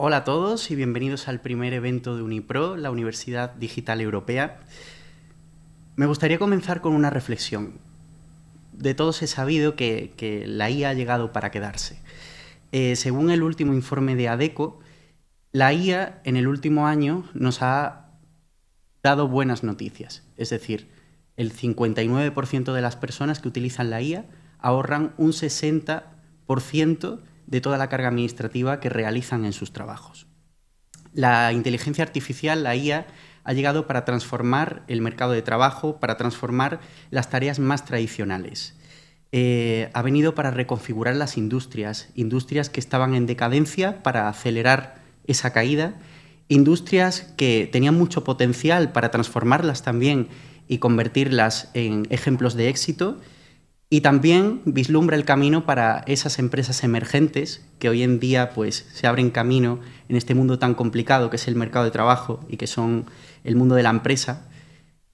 Hola a todos y bienvenidos al primer evento de Unipro, la Universidad Digital Europea. Me gustaría comenzar con una reflexión. De todos he sabido que la IA ha llegado para quedarse. Según el último informe de ADECO, la IA en el último año nos ha dado buenas noticias. Es decir, el 59% de las personas que utilizan la IA ahorran un 60% de toda la carga administrativa que realizan en sus trabajos. La inteligencia artificial, la IA, ha llegado para transformar el mercado de trabajo, para transformar las tareas más tradicionales. Ha venido para reconfigurar las industrias que estaban en decadencia para acelerar esa caída, industrias que tenían mucho potencial para transformarlas también y convertirlas en ejemplos de éxito, y también vislumbra el camino para esas empresas emergentes que hoy en día pues, se abren camino en este mundo tan complicado que es el mercado de trabajo y que son el mundo de la empresa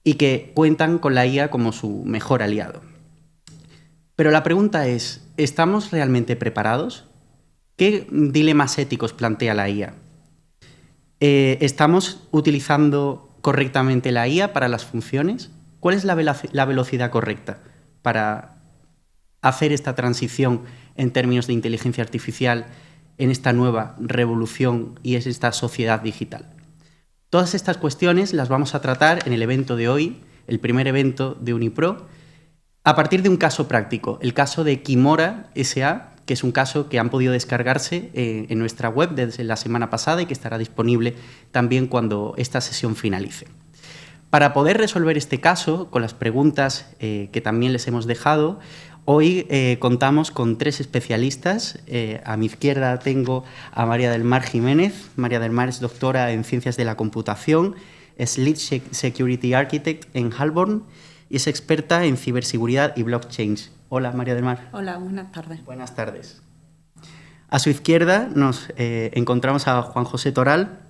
y que cuentan con la IA como su mejor aliado. Pero la pregunta es, ¿estamos realmente preparados? ¿Qué dilemas éticos plantea la IA? ¿Estamos utilizando correctamente la IA para las funciones? ¿Cuál es la velocidad correcta para hacer esta transición en términos de inteligencia artificial en esta nueva revolución y es esta sociedad digital? Todas estas cuestiones las vamos a tratar en el evento de hoy, el primer evento de Unipro, a partir de un caso práctico, el caso de Kimora S.A., que es un caso que han podido descargarse en nuestra web desde la semana pasada y que estará disponible también cuando esta sesión finalice. Para poder resolver este caso, con las preguntas que también les hemos dejado, hoy contamos con tres especialistas. A mi izquierda tengo a María del Mar Jiménez. María del Mar es doctora en Ciencias de la Computación, es Lead Security Architect en Halborn y es experta en ciberseguridad y blockchain. Hola, María del Mar. Hola, buenas tardes. Buenas tardes. A su izquierda nos encontramos a Juan José Toral.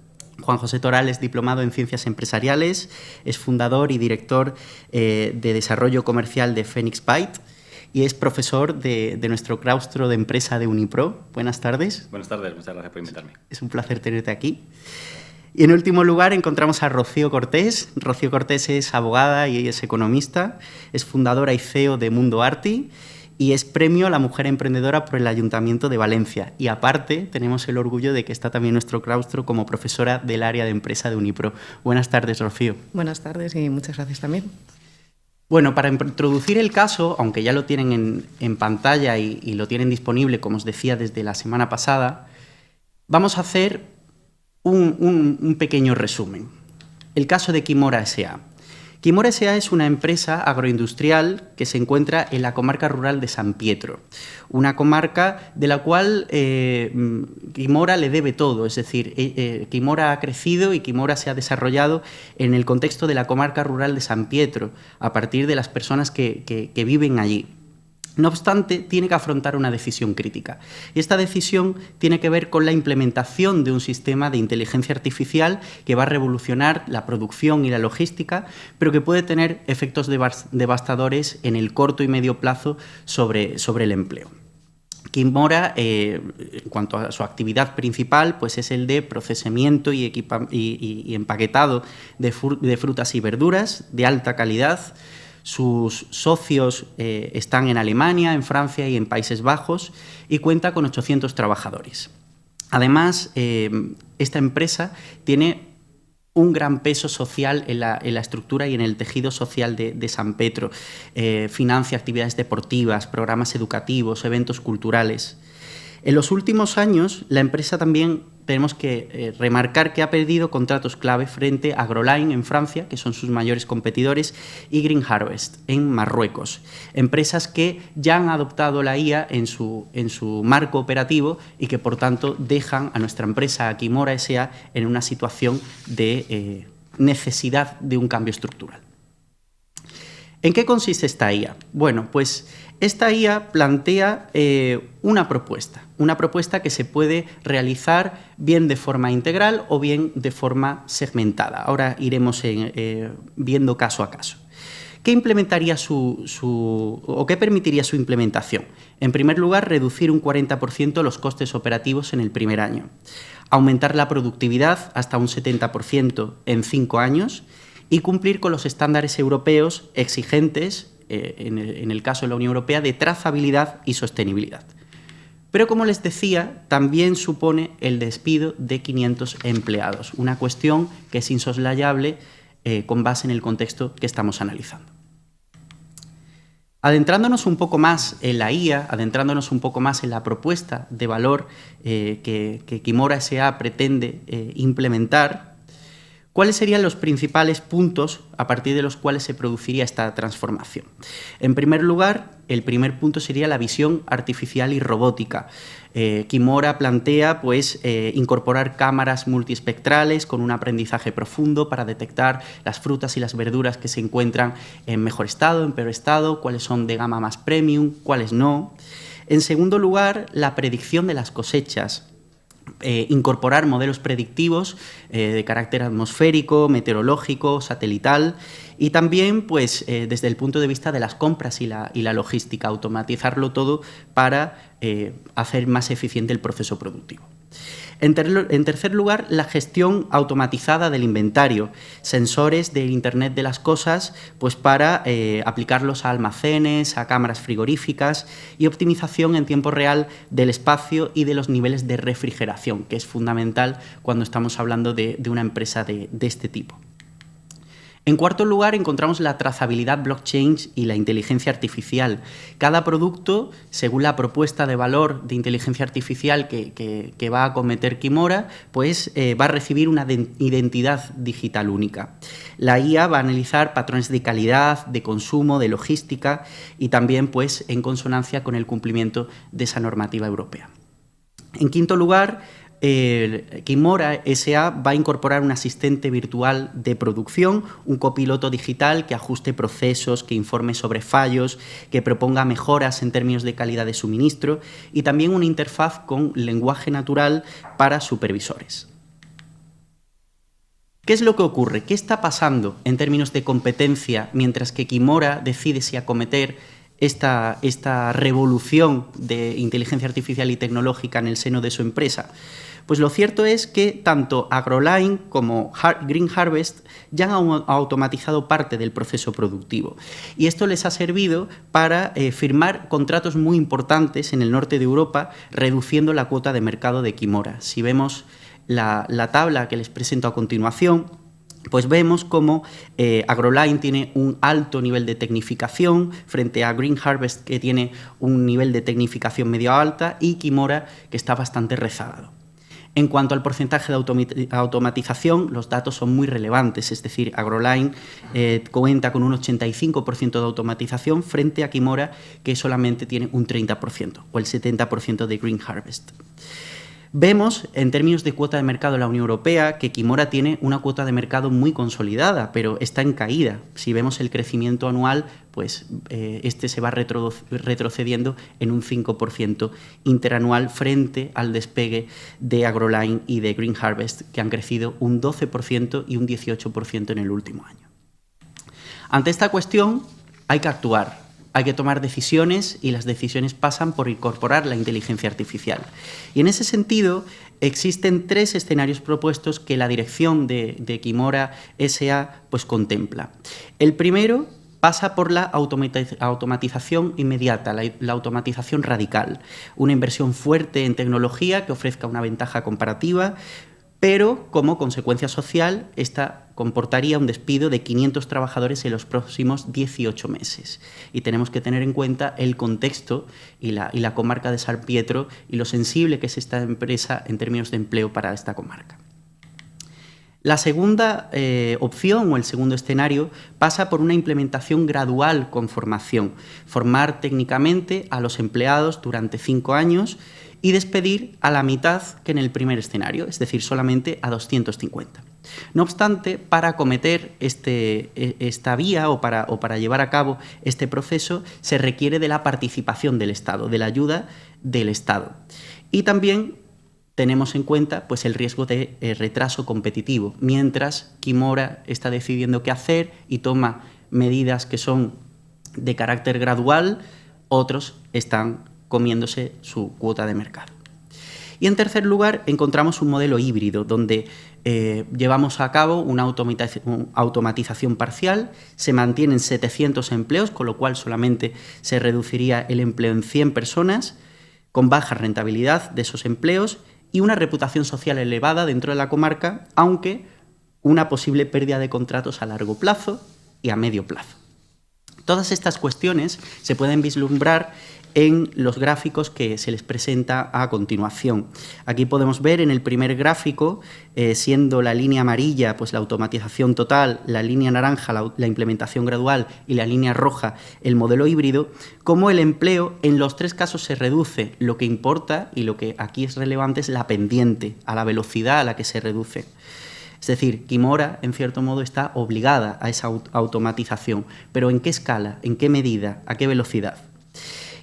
Juan José Toral es diplomado en Ciencias Empresariales, es fundador y director de Desarrollo Comercial de Phoenix Byte y es profesor de nuestro claustro de empresa de Unipro. Buenas tardes. Buenas tardes, muchas gracias por invitarme. Es un placer tenerte aquí. Y en último lugar encontramos a Rocío Cortés. Rocío Cortés es abogada y es economista, es fundadora y CEO de Mundo Arti y es premio a la mujer emprendedora por el Ayuntamiento de Valencia. Y aparte tenemos el orgullo de que está también nuestro claustro como profesora del área de empresa de Unipro. Buenas tardes, Rocío. Buenas tardes y muchas gracias también. Bueno, para introducir el caso, aunque ya lo tienen en pantalla y lo tienen disponible, como os decía, desde la semana pasada, vamos a hacer un pequeño resumen. El caso de Kimora S.A. Kimora S.A. es una empresa agroindustrial que se encuentra en la comarca rural de San Pietro, una comarca de la cual Kimora le debe todo, es decir, Kimora ha crecido y Kimora se ha desarrollado en el contexto de la comarca rural de San Pietro, a partir de las personas que viven allí. No obstante, tiene que afrontar una decisión crítica. Y esta decisión tiene que ver con la implementación de un sistema de inteligencia artificial que va a revolucionar la producción y la logística, pero que puede tener efectos devastadores en el corto y medio plazo sobre el empleo. Kimora, en cuanto a su actividad principal, pues es el de procesamiento y empaquetado de frutas y verduras de alta calidad. Sus socios están en Alemania, en Francia y en Países Bajos y cuenta con 800 trabajadores. Además, esta empresa tiene un gran peso social en la estructura y en el tejido social de San Pietro. Financia actividades deportivas, programas educativos, eventos culturales. En los últimos años, la empresa también tenemos que remarcar que ha perdido contratos clave frente a Agroline en Francia, que son sus mayores competidores, y Green Harvest en Marruecos. Empresas que ya han adoptado la IA en su marco operativo y que, por tanto, dejan a nuestra empresa, a Kimora S.A., en una situación de necesidad de un cambio estructural. ¿En qué consiste esta IA? Bueno, pues esta IA plantea una propuesta que se puede realizar bien de forma integral o bien de forma segmentada. Ahora iremos viendo caso a caso. ¿Qué implementaría o qué permitiría su implementación? En primer lugar, reducir un 40% los costes operativos en el primer año. aumentar la productividad hasta un 70% en 5 años y cumplir con los estándares europeos exigentes, en el caso de la Unión Europea, de trazabilidad y sostenibilidad. Pero, como les decía, también supone el despido de 500 empleados, una cuestión que es insoslayable con base en el contexto que estamos analizando. Adentrándonos un poco más en la IA, adentrándonos un poco más en la propuesta de valor que Quimora S.A. pretende implementar, ¿cuáles serían los principales puntos a partir de los cuales se produciría esta transformación? En primer lugar, el primer punto sería la visión artificial y robótica. Quimora plantea incorporar cámaras multiespectrales con un aprendizaje profundo para detectar las frutas y las verduras que se encuentran en mejor estado, en peor estado, cuáles son de gama más premium, cuáles no. En segundo lugar, la predicción de las cosechas. Incorporar modelos predictivos de carácter atmosférico, meteorológico, satelital y también desde el punto de vista de las compras y la logística, automatizarlo todo para hacer más eficiente el proceso productivo. En tercer lugar, la gestión automatizada del inventario, sensores del Internet de las cosas, para aplicarlos a almacenes, a cámaras frigoríficas y optimización en tiempo real del espacio y de los niveles de refrigeración, que es fundamental cuando estamos hablando de una empresa de este tipo. En cuarto lugar, encontramos la trazabilidad blockchain y la inteligencia artificial. Cada producto, según la propuesta de valor de inteligencia artificial que va a acometer Quimora, va a recibir una identidad digital única. La IA va a analizar patrones de calidad, de consumo, de logística y también en consonancia con el cumplimiento de esa normativa europea. En quinto lugar, Quimora S.A. va a incorporar un asistente virtual de producción, un copiloto digital que ajuste procesos, que informe sobre fallos, que proponga mejoras en términos de calidad de suministro y también una interfaz con lenguaje natural para supervisores. ¿Qué es lo que ocurre? ¿Qué está pasando en términos de competencia mientras que Quimora decide si acometer esta revolución de inteligencia artificial y tecnológica en el seno de su empresa? Pues lo cierto es que tanto Agroline como Green Harvest ya han automatizado parte del proceso productivo y esto les ha servido para firmar contratos muy importantes en el norte de Europa, reduciendo la cuota de mercado de Quimora. Si vemos la tabla que les presento a continuación, vemos cómo Agroline tiene un alto nivel de tecnificación frente a Green Harvest, que tiene un nivel de tecnificación medio alta, y Quimora, que está bastante rezagado. En cuanto al porcentaje de automatización, los datos son muy relevantes, es decir, Agroline cuenta con un 85% de automatización frente a Quimora, que solamente tiene un 30%, o el 70% de Green Harvest. Vemos, en términos de cuota de mercado en la Unión Europea, que Quimora tiene una cuota de mercado muy consolidada, pero está en caída. Si vemos el crecimiento anual, este se va retrocediendo en un 5% interanual frente al despegue de Agroline y de Green Harvest, que han crecido un 12% y un 18% en el último año. Ante esta cuestión hay que actuar. Hay que tomar decisiones y las decisiones pasan por incorporar la inteligencia artificial. Y en ese sentido existen 3 escenarios propuestos que la dirección de Quimora S.A. contempla. El primero pasa por la automatización inmediata, la automatización radical, una inversión fuerte en tecnología que ofrezca una ventaja comparativa, pero como consecuencia social esta comportaría un despido de 500 trabajadores en los próximos 18 meses. Y tenemos que tener en cuenta el contexto y la comarca de San Pietro y lo sensible que es esta empresa en términos de empleo para esta comarca. La segunda opción o el segundo escenario pasa por una implementación gradual con formación, formar técnicamente a los empleados durante 5 años y despedir a la mitad que en el primer escenario, es decir, solamente a 250. No obstante, para acometer esta vía o para llevar a cabo este proceso se requiere de la participación del Estado, de la ayuda del Estado. Y también tenemos en cuenta el riesgo de retraso competitivo, mientras Quimora está decidiendo qué hacer y toma medidas que son de carácter gradual, otros están comiéndose su cuota de mercado. Y en tercer lugar, encontramos un modelo híbrido, donde llevamos a cabo una automatización parcial, se mantienen 700 empleos, con lo cual solamente se reduciría el empleo en 100 personas, con baja rentabilidad de esos empleos y una reputación social elevada dentro de la comarca, aunque una posible pérdida de contratos a largo plazo y a medio plazo. Todas estas cuestiones se pueden vislumbrar en los gráficos que se les presenta a continuación. Aquí podemos ver en el primer gráfico, siendo la línea amarilla pues la automatización total, la línea naranja la implementación gradual y la línea roja el modelo híbrido, cómo el empleo en los tres casos se reduce. Lo que importa y lo que aquí es relevante es la pendiente, a la velocidad a la que se reduce. Es decir, Quimora, en cierto modo, está obligada a esa automatización. ¿Pero en qué escala? ¿En qué medida? ¿A qué velocidad?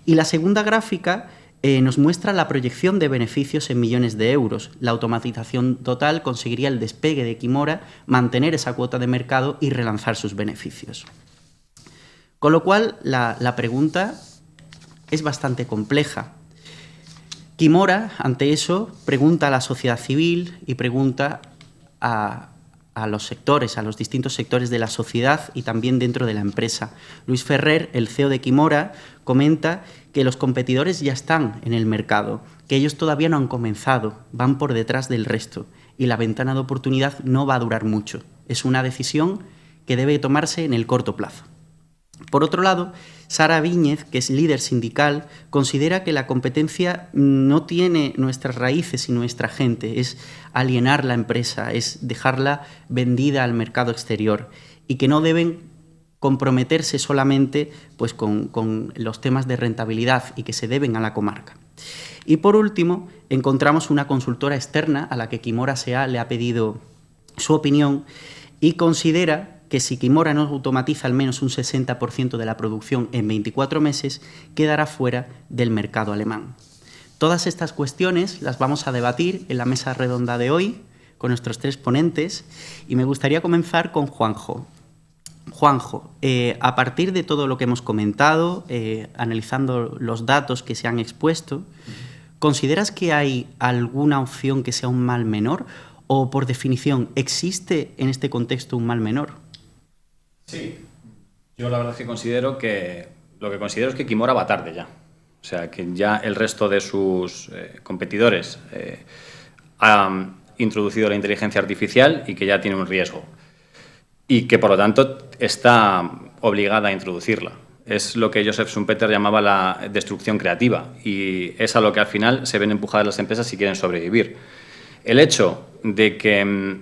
Y la segunda gráfica nos muestra la proyección de beneficios en millones de euros. La automatización total conseguiría el despegue de Quimora, mantener esa cuota de mercado y relanzar sus beneficios. Con lo cual, la pregunta es bastante compleja. Quimora, ante eso, pregunta a la sociedad civil y pregunta a los sectores, a los distintos sectores de la sociedad y también dentro de la empresa. Luis Ferrer, el CEO de Quimora, comenta que los competidores ya están en el mercado, que ellos todavía no han comenzado, van por detrás del resto y la ventana de oportunidad no va a durar mucho. Es una decisión que debe tomarse en el corto plazo. Por otro lado, Sara Viñez, que es líder sindical, considera que la competencia no tiene nuestras raíces y nuestra gente, es alienar la empresa, es dejarla vendida al mercado exterior y que no deben comprometerse solamente pues, con los temas de rentabilidad y que se deben a la comarca. Y por último, encontramos una consultora externa a la que Quimora S.A. le ha pedido su opinión y considera que si Quimora no automatiza al menos un 60% de la producción en 24 meses, quedará fuera del mercado alemán. Todas estas cuestiones las vamos a debatir en la mesa redonda de hoy con nuestros tres ponentes y me gustaría comenzar con Juanjo. Juanjo, a partir de todo lo que hemos comentado, analizando los datos que se han expuesto, ¿consideras que hay alguna opción que sea un mal menor o, por definición, existe en este contexto un mal menor? Sí, yo la verdad es que considero que Quimora va tarde ya. O sea, que ya el resto de sus competidores han introducido la inteligencia artificial y que ya tiene un riesgo. Y que, por lo tanto, está obligada a introducirla. Es lo que Joseph Schumpeter llamaba la destrucción creativa y es a lo que al final se ven empujadas las empresas si quieren sobrevivir. El hecho de que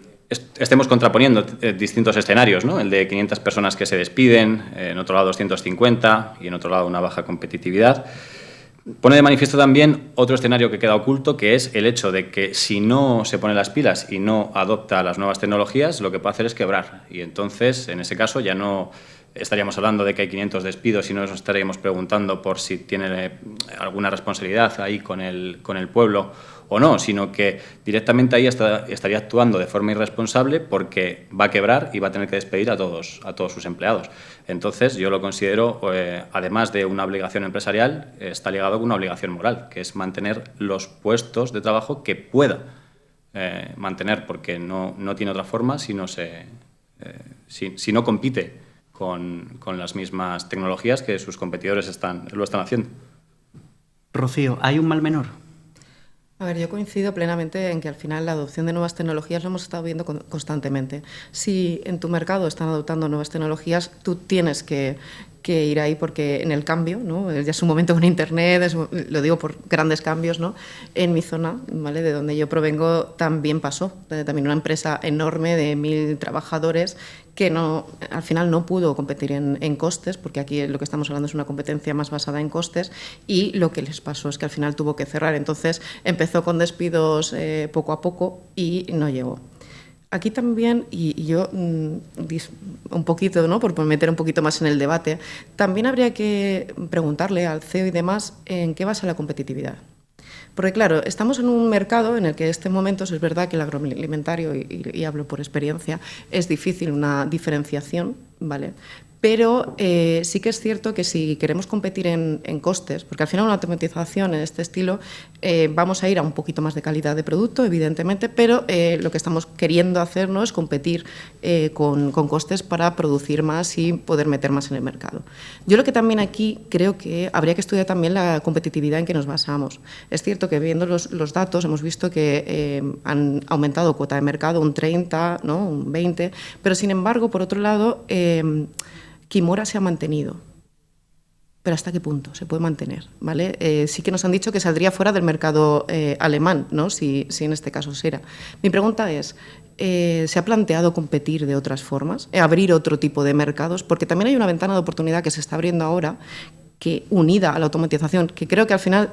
estemos contraponiendo distintos escenarios, ¿no? El de 500 personas que se despiden, en otro lado 250 y en otro lado una baja competitividad, pone de manifiesto también otro escenario que queda oculto, que es el hecho de que si no se pone las pilas y no adopta las nuevas tecnologías, lo que puede hacer es quebrar. Y entonces, en ese caso, ya no estaríamos hablando de que hay 500 despidos y no nos estaríamos preguntando por si tiene alguna responsabilidad ahí con el pueblo o no, sino que directamente ahí estaría actuando de forma irresponsable porque va a quebrar y va a tener que despedir a todos sus empleados. Entonces, yo lo considero, además de una obligación empresarial, está ligado con una obligación moral, que es mantener los puestos de trabajo que pueda mantener, porque no tiene otra forma si no compite con las mismas tecnologías que sus competidores lo están haciendo. Rocío, ¿hay un mal menor? A ver, yo coincido plenamente en que al final la adopción de nuevas tecnologías lo hemos estado viendo constantemente. Si en tu mercado están adoptando nuevas tecnologías, tú tienes que ir ahí porque en el cambio, ¿no? Ya es un momento con Internet, lo digo por grandes cambios, ¿no? En mi zona, ¿vale? De donde yo provengo, también pasó. También una empresa enorme de 1.000 trabajadores que al final no pudo competir en costes, porque aquí lo que estamos hablando es una competencia más basada en costes, y lo que les pasó es que al final tuvo que cerrar. Entonces empezó con despidos poco a poco y no llegó. Aquí también, y yo un poquito, ¿no? Por meter un poquito más en el debate, también habría que preguntarle al CEO y demás en qué basa la competitividad. Porque, claro, estamos en un mercado en el que en este momento es verdad que el agroalimentario, y hablo por experiencia, es difícil una diferenciación, ¿vale? Pero sí que es cierto que si queremos competir en costes, porque al final una automatización en este estilo, vamos a ir a un poquito más de calidad de producto, evidentemente, pero lo que estamos queriendo hacer, ¿no?, es competir con costes para producir más y poder meter más en el mercado. Yo lo que también aquí creo que habría que estudiar también la competitividad en que nos basamos. Es cierto que viendo los datos hemos visto que han aumentado cuota de mercado un 30, ¿no?, un 20, pero sin embargo, por otro lado, Kimora se ha mantenido. ¿Pero hasta qué punto se puede mantener? ¿Vale? Sí que nos han dicho que saldría fuera del mercado alemán, ¿no?, si en este caso será. Mi pregunta es, ¿se ha planteado competir de otras formas? ¿Abrir otro tipo de mercados? Porque también hay una ventana de oportunidad que se está abriendo ahora, que unida a la automatización, que creo que al final,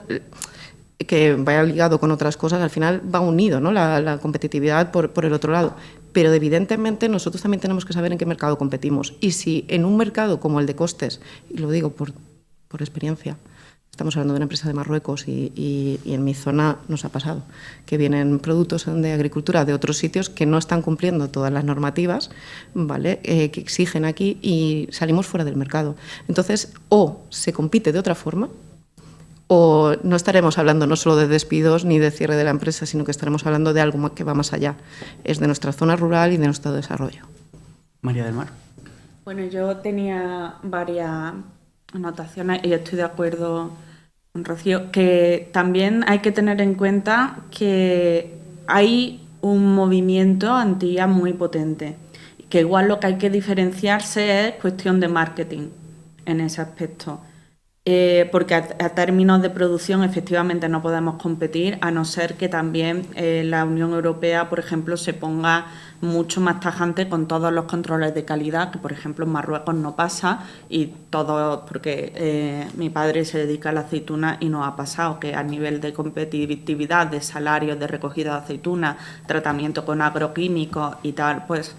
que vaya ligado con otras cosas, al final va unido, ¿no?, la competitividad por el otro lado. Pero evidentemente nosotros también tenemos que saber en qué mercado competimos. Y si en un mercado como el de costes, y lo digo por experiencia, estamos hablando de una empresa de Marruecos y en mi zona nos ha pasado, que vienen productos de agricultura de otros sitios que no están cumpliendo todas las normativas, ¿vale?, que exigen aquí, y salimos fuera del mercado. Entonces, o se compite de otra forma, o no estaremos hablando no solo de despidos ni de cierre de la empresa, sino que estaremos hablando de algo que va más allá. Es de nuestra zona rural y de nuestro desarrollo. María del Mar. Bueno, yo tenía varias anotaciones y estoy de acuerdo con Rocío, que también hay que tener en cuenta que hay un movimiento anti-IA muy potente, que igual lo que hay que diferenciarse es cuestión de marketing en ese aspecto. Porque a términos de producción efectivamente no podemos competir, a no ser que también la Unión Europea, por ejemplo, se ponga mucho más tajante con todos los controles de calidad, que por ejemplo en Marruecos no pasa, y todo porque mi padre se dedica a la aceituna y no ha pasado, que a nivel de competitividad, de salarios, de recogida de aceituna, tratamiento con agroquímicos y tal, pues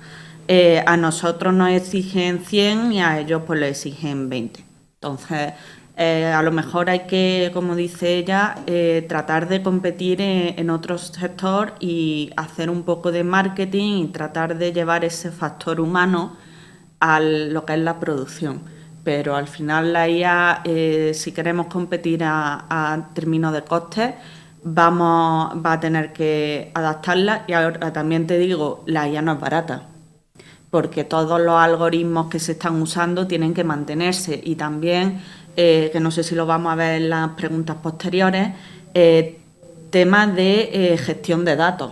a nosotros nos exigen 100 y a ellos pues les exigen 20. Entonces, a lo mejor hay que, como dice ella, tratar de competir en otro sector y hacer un poco de marketing y tratar de llevar ese factor humano a lo que es la producción. Pero al final la IA, si queremos competir a términos de costes, va a tener que adaptarla. Y ahora también te digo, la IA no es barata, porque todos los algoritmos que se están usando tienen que mantenerse, y también, que no sé si lo vamos a ver en las preguntas posteriores, temas de gestión de datos.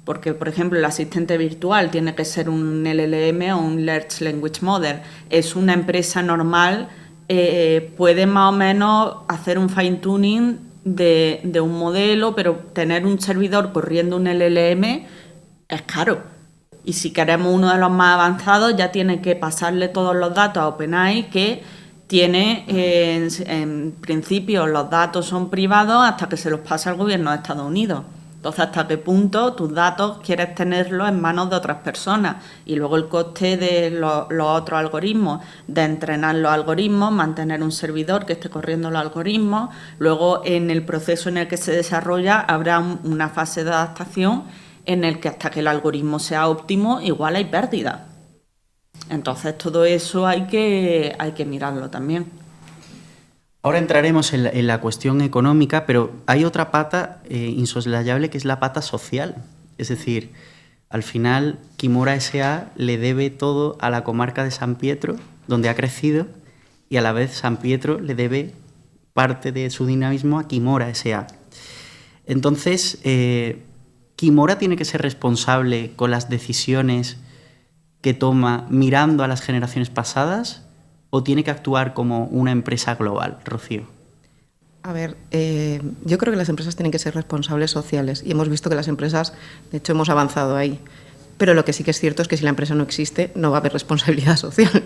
Porque, por ejemplo, el asistente virtual tiene que ser un LLM o un Large Language Model. Es una empresa normal, puede más o menos hacer un fine-tuning de un modelo, pero tener un servidor corriendo un LLM es caro. Y si queremos uno de los más avanzados, ya tiene que pasarle todos los datos a OpenAI, que tiene, en principio, los datos son privados hasta que se los pasa al gobierno de Estados Unidos. Entonces, ¿hasta qué punto tus datos quieres tenerlos en manos de otras personas? Y luego el coste de los otros algoritmos, de entrenar los algoritmos, mantener un servidor que esté corriendo los algoritmos. Luego, en el proceso en el que se desarrolla, habrá una fase de adaptación en el que hasta que el algoritmo sea óptimo, igual hay pérdida. Entonces, todo eso hay que mirarlo también. Ahora entraremos en la cuestión económica, pero hay otra pata insoslayable, que es la pata social. Es decir, al final, Kimora S.A. le debe todo a la comarca de San Pietro, donde ha crecido, y a la vez San Pietro le debe parte de su dinamismo a Kimora S.A. Entonces, ¿Kimora tiene que ser responsable con las decisiones que toma mirando a las generaciones pasadas, o tiene que actuar como una empresa global? Rocío. A ver, yo creo que las empresas tienen que ser responsables sociales, y hemos visto que las empresas, de hecho, hemos avanzado ahí. Pero lo que sí que es cierto es que si la empresa no existe, no va a haber responsabilidad social.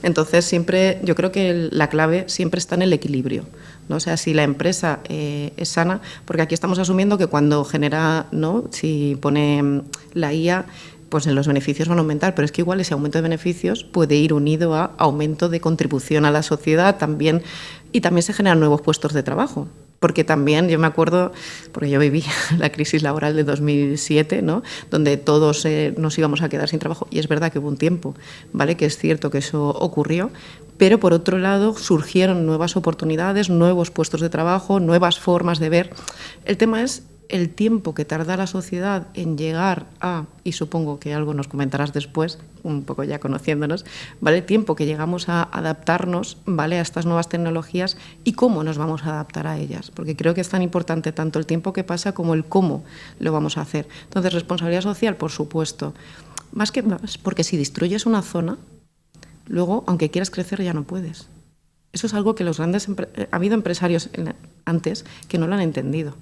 Entonces, siempre, yo creo que la clave siempre está en el equilibrio, ¿no? O sea, si la empresa es sana, porque aquí estamos asumiendo que cuando genera, ¿no?, si pone la IA, pues en los beneficios van a aumentar, pero es que igual ese aumento de beneficios puede ir unido a aumento de contribución a la sociedad también, y también se generan nuevos puestos de trabajo. Porque también yo me acuerdo, porque yo viví la crisis laboral de 2007, ¿no? Donde todos nos íbamos a quedar sin trabajo, y es verdad que hubo un tiempo, ¿vale? Que es cierto que eso ocurrió, pero por otro lado surgieron nuevas oportunidades, nuevos puestos de trabajo, nuevas formas de ver. El tema es el tiempo que tarda la sociedad en llegar a, y supongo que algo nos comentarás después, un poco ya conociéndonos, ¿vale? El tiempo que llegamos a adaptarnos, ¿vale? A estas nuevas tecnologías y cómo nos vamos a adaptar a ellas, porque creo que es tan importante tanto el tiempo que pasa como el cómo lo vamos a hacer. Entonces, responsabilidad social, por supuesto. Más que más, porque si destruyes una zona, luego, aunque quieras crecer, ya no puedes. Eso es algo que los grandes... Ha habido empresarios antes que no lo han entendido.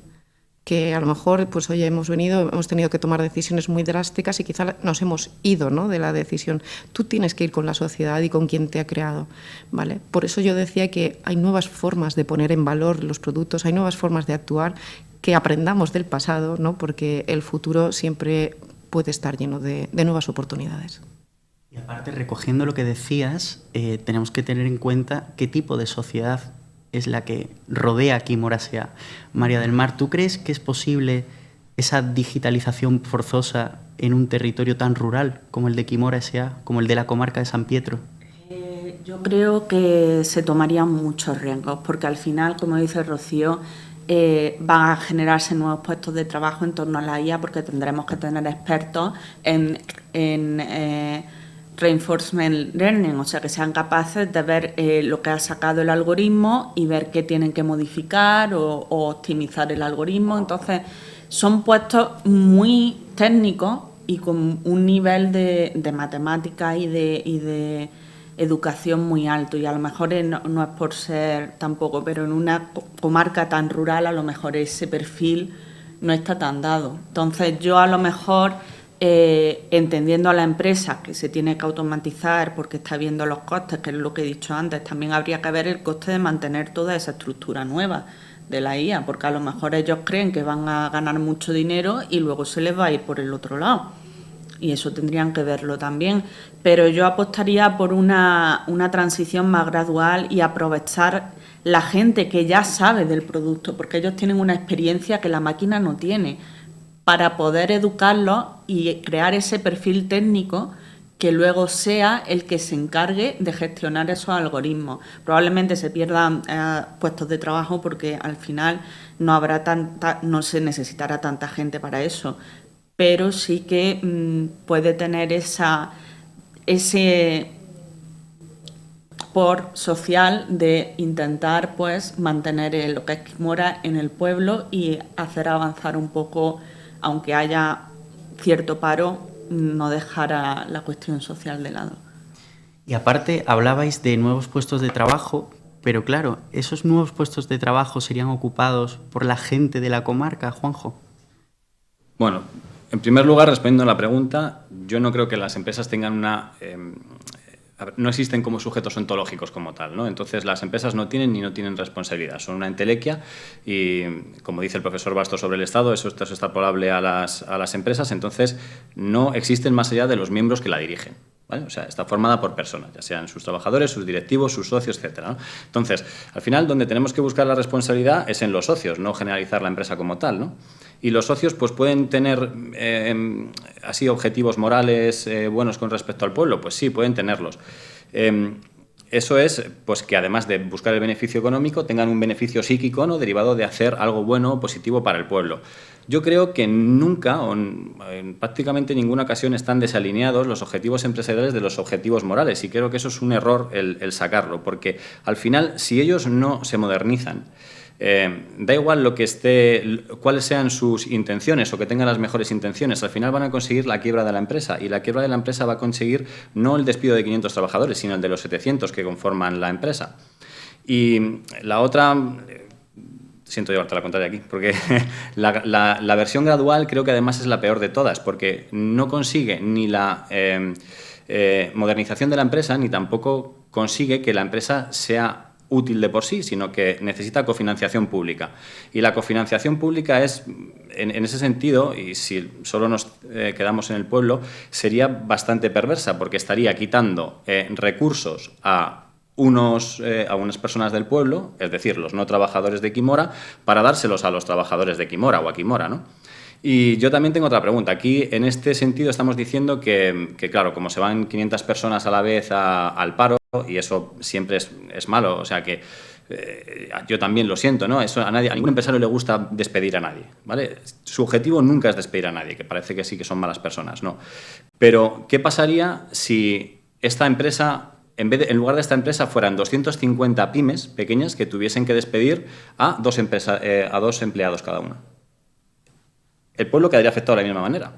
Que a lo mejor, pues oye, hemos tenido que tomar decisiones muy drásticas y quizá nos hemos ido, ¿no?, de la decisión. Tú tienes que ir con la sociedad y con quien te ha creado, ¿vale? Por eso yo decía que hay nuevas formas de poner en valor los productos, hay nuevas formas de actuar, que aprendamos del pasado, ¿no?, porque el futuro siempre puede estar lleno de nuevas oportunidades. Y aparte, recogiendo lo que decías, tenemos que tener en cuenta qué tipo de sociedad es la que rodea a Quim Ora S.A. María del Mar, ¿tú crees que es posible esa digitalización forzosa en un territorio tan rural como el de Quim Ora S.A., como el de la comarca de San Pietro? Yo creo que se tomarían muchos riesgos, porque al final, como dice Rocío, van a generarse nuevos puestos de trabajo en torno a la IA, porque tendremos que tener expertos en reinforcement learning, o sea, que sean capaces de ver lo que ha sacado el algoritmo y ver qué tienen que modificar o optimizar el algoritmo. Entonces, son puestos muy técnicos y con un nivel de matemática y de educación muy alto, y a lo mejor no es por ser tampoco, pero en una comarca tan rural a lo mejor ese perfil no está tan dado. Entonces, yo a lo mejor... entendiendo a la empresa que se tiene que automatizar porque está viendo los costes, que es lo que he dicho antes, también habría que ver el coste de mantener toda esa estructura nueva de la IA, porque a lo mejor ellos creen que van a ganar mucho dinero y luego se les va a ir por el otro lado, y eso tendrían que verlo también. Pero yo apostaría por una transición más gradual y aprovechar la gente que ya sabe del producto, porque ellos tienen una experiencia que la máquina no tiene, para poder educarlos y crear ese perfil técnico que luego sea el que se encargue de gestionar esos algoritmos. Probablemente se pierdan puestos de trabajo porque al final no se necesitará tanta gente para eso, pero sí que puede tener ese por social de intentar, pues, mantener lo que es Quim Ora en el pueblo y hacer avanzar un poco, aunque haya cierto paro, no dejar a la cuestión social de lado. Y aparte, hablabais de nuevos puestos de trabajo, pero claro, ¿esos nuevos puestos de trabajo serían ocupados por la gente de la comarca, Juanjo? Bueno, en primer lugar, respondiendo a la pregunta, yo no creo que las empresas tengan no existen como sujetos ontológicos como tal, ¿no? Entonces, las empresas no tienen responsabilidad, son una entelequia y, como dice el profesor Bastos sobre el Estado, eso es extrapolable a las empresas, entonces no existen más allá de los miembros que la dirigen, ¿vale? O sea, está formada por personas, ya sean sus trabajadores, sus directivos, sus socios, etcétera, ¿no? Entonces, al final, donde tenemos que buscar la responsabilidad es en los socios, no generalizar la empresa como tal, ¿no? Y los socios pues pueden tener así objetivos morales buenos con respecto al pueblo, pues sí, pueden tenerlos. Eso es pues que además de buscar el beneficio económico tengan un beneficio psíquico, ¿no?, derivado de hacer algo bueno, positivo para el pueblo. Yo creo que nunca o en prácticamente ninguna ocasión están desalineados los objetivos empresariales de los objetivos morales, y creo que eso es un error el sacarlo, porque al final, si ellos no se modernizan, da igual cuáles sean sus intenciones o que tengan las mejores intenciones, al final van a conseguir la quiebra de la empresa, y la quiebra de la empresa va a conseguir no el despido de 500 trabajadores, sino el de los 700 que conforman la empresa. Y la otra, siento llevarte la contraria aquí, porque la versión gradual creo que además es la peor de todas, porque no consigue ni la modernización de la empresa, ni tampoco consigue que la empresa sea útil de por sí, sino que necesita cofinanciación pública. Y la cofinanciación pública es, en ese sentido, y si solo nos quedamos en el pueblo, sería bastante perversa, porque estaría quitando recursos a a unas personas del pueblo, es decir, los no trabajadores de Quimora, para dárselos a los trabajadores de Quimora o a Quimora, ¿no? Y yo también tengo otra pregunta. Aquí, en este sentido, estamos diciendo que claro, como se van 500 personas a la vez al paro, y eso siempre es malo, o sea que yo también lo siento, ¿no? Eso a ningún empresario le gusta despedir a nadie, ¿vale? Su objetivo nunca es despedir a nadie, que parece que sí que son malas personas, ¿no? Pero, ¿qué pasaría si esta empresa, en lugar de esta empresa, fueran 250 pymes pequeñas que tuviesen que despedir a dos empleados cada una? El pueblo quedaría afectado de la misma manera.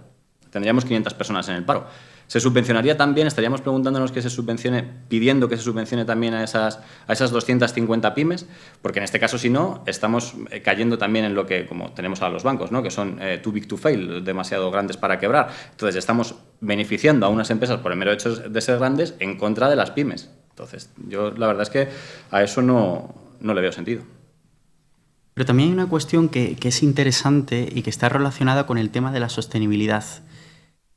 Tendríamos 500 personas en el paro. ¿Se subvencionaría también? ¿Estaríamos preguntándonos que se subvencione, pidiendo que se subvencione también a esas 250 pymes? Porque en este caso, si no, estamos cayendo también en lo que, como tenemos a los bancos, ¿no? Que son too big to fail, demasiado grandes para quebrar. Entonces, estamos beneficiando a unas empresas por el mero hecho de ser grandes en contra de las pymes. Entonces, yo la verdad es que a eso no le veo sentido. Pero también hay una cuestión que es interesante y que está relacionada con el tema de la sostenibilidad.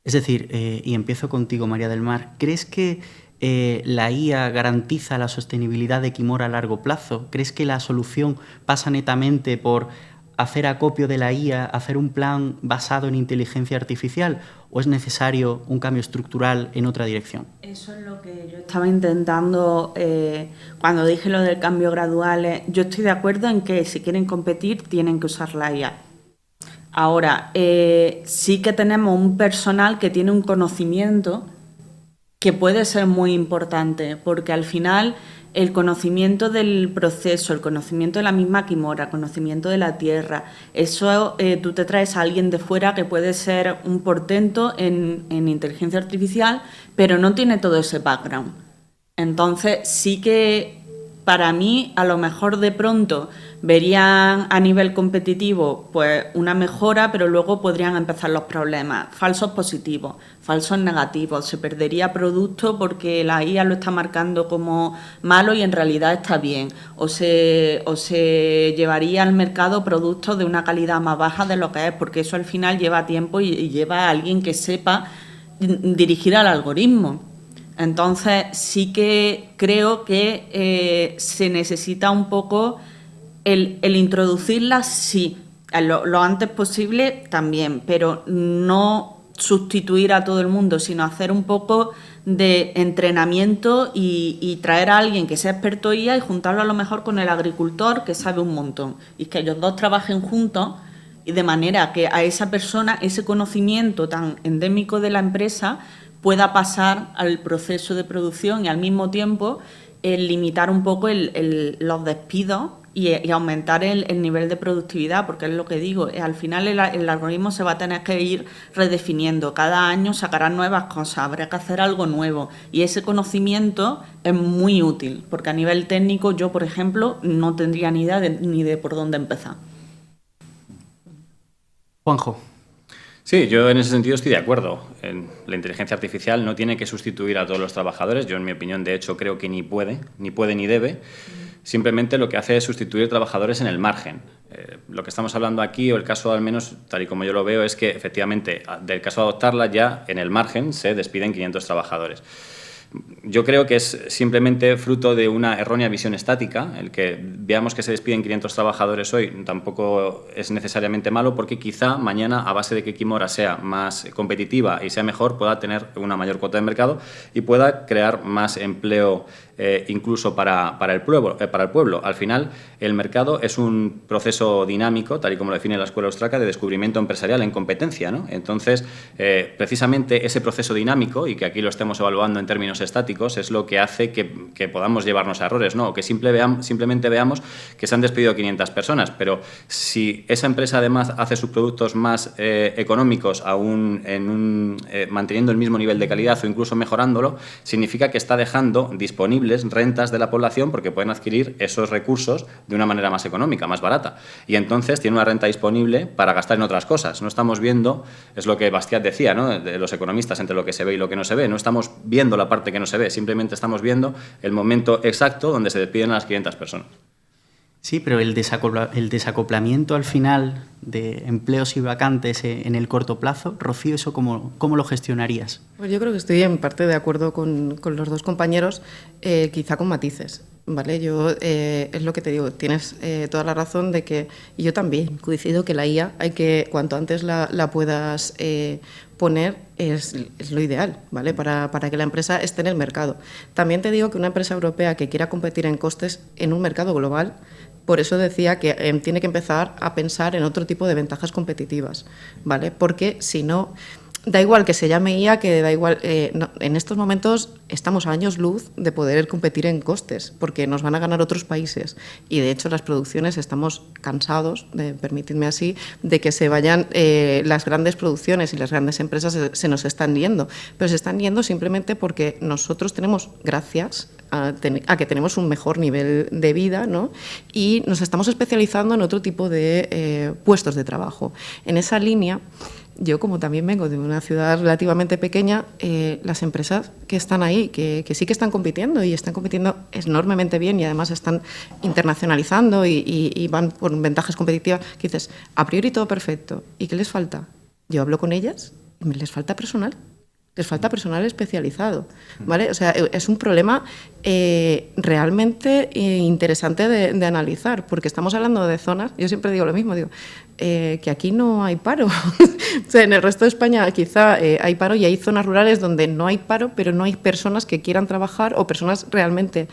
Es decir, y empiezo contigo, María del Mar, ¿crees que la IA garantiza la sostenibilidad de Quimora a largo plazo? ¿Crees que la solución pasa netamente por hacer acopio de la IA, hacer un plan basado en inteligencia artificial, o es necesario un cambio estructural en otra dirección? Eso es lo que yo estaba intentando cuando dije lo del cambio gradual. Yo estoy de acuerdo en que si quieren competir tienen que usar la IA. Ahora, sí que tenemos un personal que tiene un conocimiento que puede ser muy importante, porque al final el conocimiento del proceso, el conocimiento de la misma Quimora, el conocimiento de la tierra, eso tú te traes a alguien de fuera que puede ser un portento en inteligencia artificial, pero no tiene todo ese background. Entonces sí que para mí a lo mejor de pronto verían a nivel competitivo pues una mejora, pero luego podrían empezar los problemas, falsos positivos, falsos negativos, se perdería producto porque la IA lo está marcando como malo y en realidad está bien, o se llevaría al mercado productos de una calidad más baja de lo que es, porque eso al final lleva tiempo y lleva a alguien que sepa dirigir al algoritmo. Entonces sí que creo que se necesita un poco el introducirlas, sí, lo antes posible también, pero no sustituir a todo el mundo, sino hacer un poco de entrenamiento y traer a alguien que sea experto en IA y juntarlo a lo mejor con el agricultor que sabe un montón y que ellos dos trabajen juntos y de manera que a esa persona ese conocimiento tan endémico de la empresa pueda pasar al proceso de producción y al mismo tiempo limitar un poco los despidos y aumentar el nivel de productividad, porque es lo que digo, al final el algoritmo se va a tener que ir redefiniendo, cada año sacarán nuevas cosas, habrá que hacer algo nuevo y ese conocimiento es muy útil, porque a nivel técnico yo, por ejemplo, no tendría ni idea ni de por dónde empezar. Juanjo. Sí, yo en ese sentido estoy de acuerdo. La inteligencia artificial no tiene que sustituir a todos los trabajadores. Yo, en mi opinión, de hecho, creo que ni puede ni debe. Simplemente lo que hace es sustituir trabajadores en el margen. Lo que estamos hablando aquí, o el caso al menos, tal y como yo lo veo, es que efectivamente, del caso de adoptarla, ya en el margen se despiden 500 trabajadores. Yo creo que es simplemente fruto de una errónea visión estática. El que veamos que se despiden 500 trabajadores hoy tampoco es necesariamente malo, porque quizá mañana, a base de que Quimora sea más competitiva y sea mejor, pueda tener una mayor cuota de mercado y pueda crear más empleo incluso para el pueblo. Al final, el mercado es un proceso dinámico, tal y como lo define la Escuela Austriaca, de descubrimiento empresarial en competencia, ¿no? Entonces, precisamente ese proceso dinámico, y que aquí lo estemos evaluando en términos estáticos, es lo que hace que podamos llevarnos a errores, ¿no? O que simplemente veamos que se han despedido 500 personas, pero si esa empresa además hace sus productos más económicos, manteniendo el mismo nivel de calidad o incluso mejorándolo, significa que está dejando disponibles rentas de la población porque pueden adquirir esos recursos de una manera más económica, más barata. Y entonces tiene una renta disponible para gastar en otras cosas. No estamos viendo, es lo que Bastiat decía, ¿no?, de los economistas, entre lo que se ve y lo que no se ve. No estamos viendo la parte que no se ve, simplemente estamos viendo el momento exacto donde se despiden a las 500 personas. Sí, pero el desacoplamiento al final de empleos y vacantes en el corto plazo, Rocío, ¿eso cómo lo gestionarías? Pues yo creo que estoy en parte de acuerdo con los dos compañeros, quizá con matices. ¿Vale? Yo, es lo que te digo, tienes toda la razón de que, y yo también coincido que la IA, hay que, cuanto antes la puedas poner, es lo ideal, ¿vale? Para que la empresa esté en el mercado. También te digo que una empresa europea que quiera competir en costes en un mercado global, por eso decía que tiene que empezar a pensar en otro tipo de ventajas competitivas, ¿vale? Porque si no, da igual que se llame IA, que da igual, no, en estos momentos estamos a años luz de poder competir en costes, porque nos van a ganar otros países. Y de hecho las producciones estamos cansados, permitidme así, de que se vayan las grandes producciones y las grandes empresas se nos están yendo. Pero se están yendo simplemente porque nosotros tenemos, gracias a que tenemos un mejor nivel de vida, ¿no? Y nos estamos especializando en otro tipo de puestos de trabajo. En esa línea, yo, como también vengo de una ciudad relativamente pequeña, las empresas que están ahí, que sí que están compitiendo y están compitiendo enormemente bien y además están internacionalizando y van por ventajas competitivas, que dices, a priori todo perfecto. ¿Y qué les falta? Yo hablo con ellas y les falta personal. Les falta personal especializado, ¿vale? O sea, es un problema realmente interesante de analizar, porque estamos hablando de zonas, yo siempre digo lo mismo, digo, que aquí no hay paro. O sea, en el resto de España quizá hay paro y hay zonas rurales donde no hay paro, pero no hay personas que quieran trabajar o personas realmente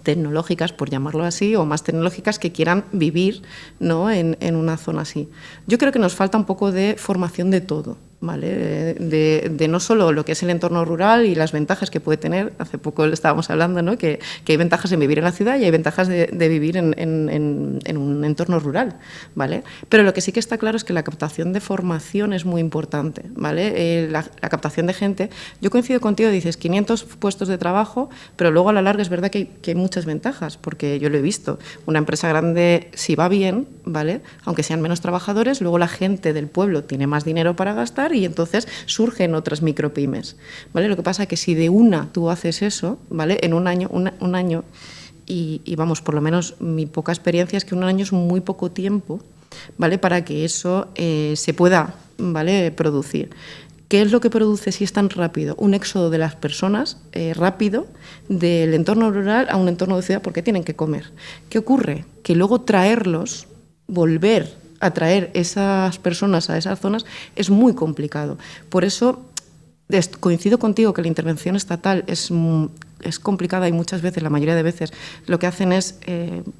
tecnológicas, por llamarlo así, o más tecnológicas que quieran vivir, ¿no? en una zona así. Yo creo que nos falta un poco de formación de todo, ¿vale? De no solo lo que es el entorno rural y las ventajas que puede tener, hace poco le estábamos hablando, ¿no? que hay ventajas en vivir en la ciudad y hay ventajas de vivir en un entorno rural, ¿vale? Pero lo que sí que está claro es que la captación de formación es muy importante, ¿vale? La captación de gente, yo coincido contigo, dices 500 puestos de trabajo, pero luego a la larga es verdad que hay muchas ventajas, porque yo lo he visto, una empresa grande si va bien, ¿vale? Aunque sean menos trabajadores, luego la gente del pueblo tiene más dinero para gastar y entonces surgen otras micropymes, ¿vale? Lo que pasa es que si de una tú haces eso, ¿vale? En un año, un año y vamos, por lo menos mi poca experiencia es que un año es muy poco tiempo, ¿vale? Para que eso se pueda, ¿vale? Producir. ¿Qué es lo que produce si es tan rápido? Un éxodo de las personas rápido del entorno rural a un entorno de ciudad porque tienen que comer. ¿Qué ocurre? Que luego traerlos, volver a traer esas personas a esas zonas es muy complicado. Por eso coincido contigo que la intervención estatal es complicada y muchas veces, la mayoría de veces, lo que hacen es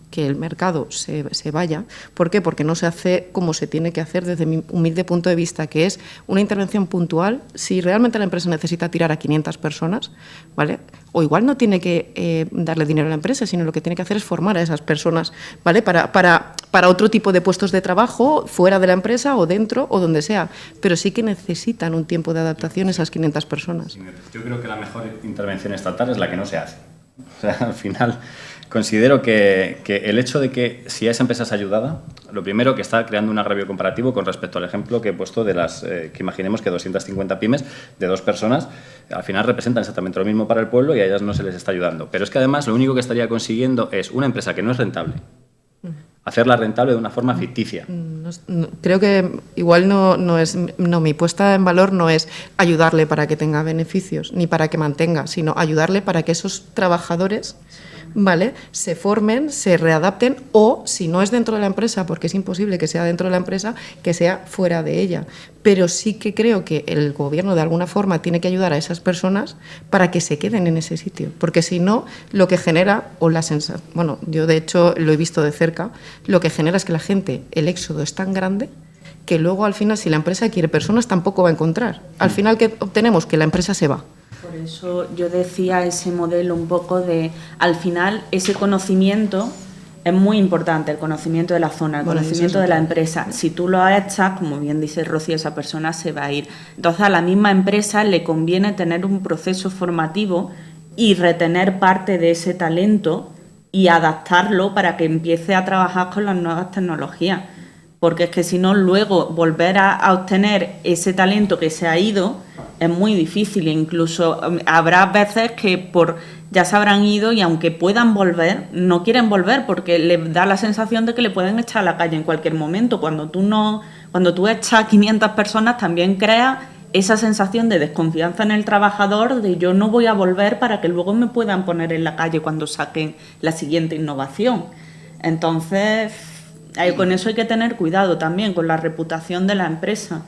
que el mercado se vaya. ¿Por qué? Porque no se hace como se tiene que hacer desde mi humilde punto de vista, que es una intervención puntual. Si realmente la empresa necesita tirar a 500 personas, ¿vale? O igual no tiene que darle dinero a la empresa, sino lo que tiene que hacer es formar a esas personas, ¿vale? Para otro tipo de puestos de trabajo, fuera de la empresa o dentro o donde sea. Pero sí que necesitan un tiempo de adaptación esas 500 personas. Yo creo que la mejor intervención estatal es la que no se hace. O sea, al final considero que el hecho de que si esa empresa es ayudada, lo primero que está creando un agravio comparativo con respecto al ejemplo que he puesto de las que imaginemos que 250 pymes de 2 personas al final representan exactamente lo mismo para el pueblo y a ellas no se les está ayudando. Pero es que además lo único que estaría consiguiendo es una empresa que no es rentable, hacerla rentable de una forma ficticia. Creo que igual no es mi puesta en valor no es ayudarle para que tenga beneficios ni para que mantenga, sino ayudarle para que esos trabajadores, ¿vale?, se formen, se readapten o, si no es dentro de la empresa, porque es imposible que sea dentro de la empresa, que sea fuera de ella. Pero sí que creo que el gobierno de alguna forma tiene que ayudar a esas personas para que se queden en ese sitio, porque si no, lo que genera, o la sensación, bueno, yo de hecho lo he visto de cerca, lo que genera es que la gente, el éxodo es tan grande que luego al final, si la empresa quiere personas, tampoco va a encontrar. Al final, ¿qué obtenemos? Que la empresa se va. Por eso yo decía ese modelo un poco de, al final, ese conocimiento es muy importante, el conocimiento de la zona, el conocimiento de la empresa. Si tú lo echas, como bien dice Rocío, esa persona se va a ir. Entonces, a la misma empresa le conviene tener un proceso formativo y retener parte de ese talento y adaptarlo para que empiece a trabajar con las nuevas tecnologías. Porque es que si no, luego volver a obtener ese talento que se ha ido es muy difícil. Incluso habrá veces que ya se habrán ido y aunque puedan volver, no quieren volver porque les da la sensación de que le pueden echar a la calle en cualquier momento. Cuando tú echas a 500 personas también creas esa sensación de desconfianza en el trabajador, de yo no voy a volver para que luego me puedan poner en la calle cuando saquen la siguiente innovación. Entonces, con eso hay que tener cuidado también, con la reputación de la empresa,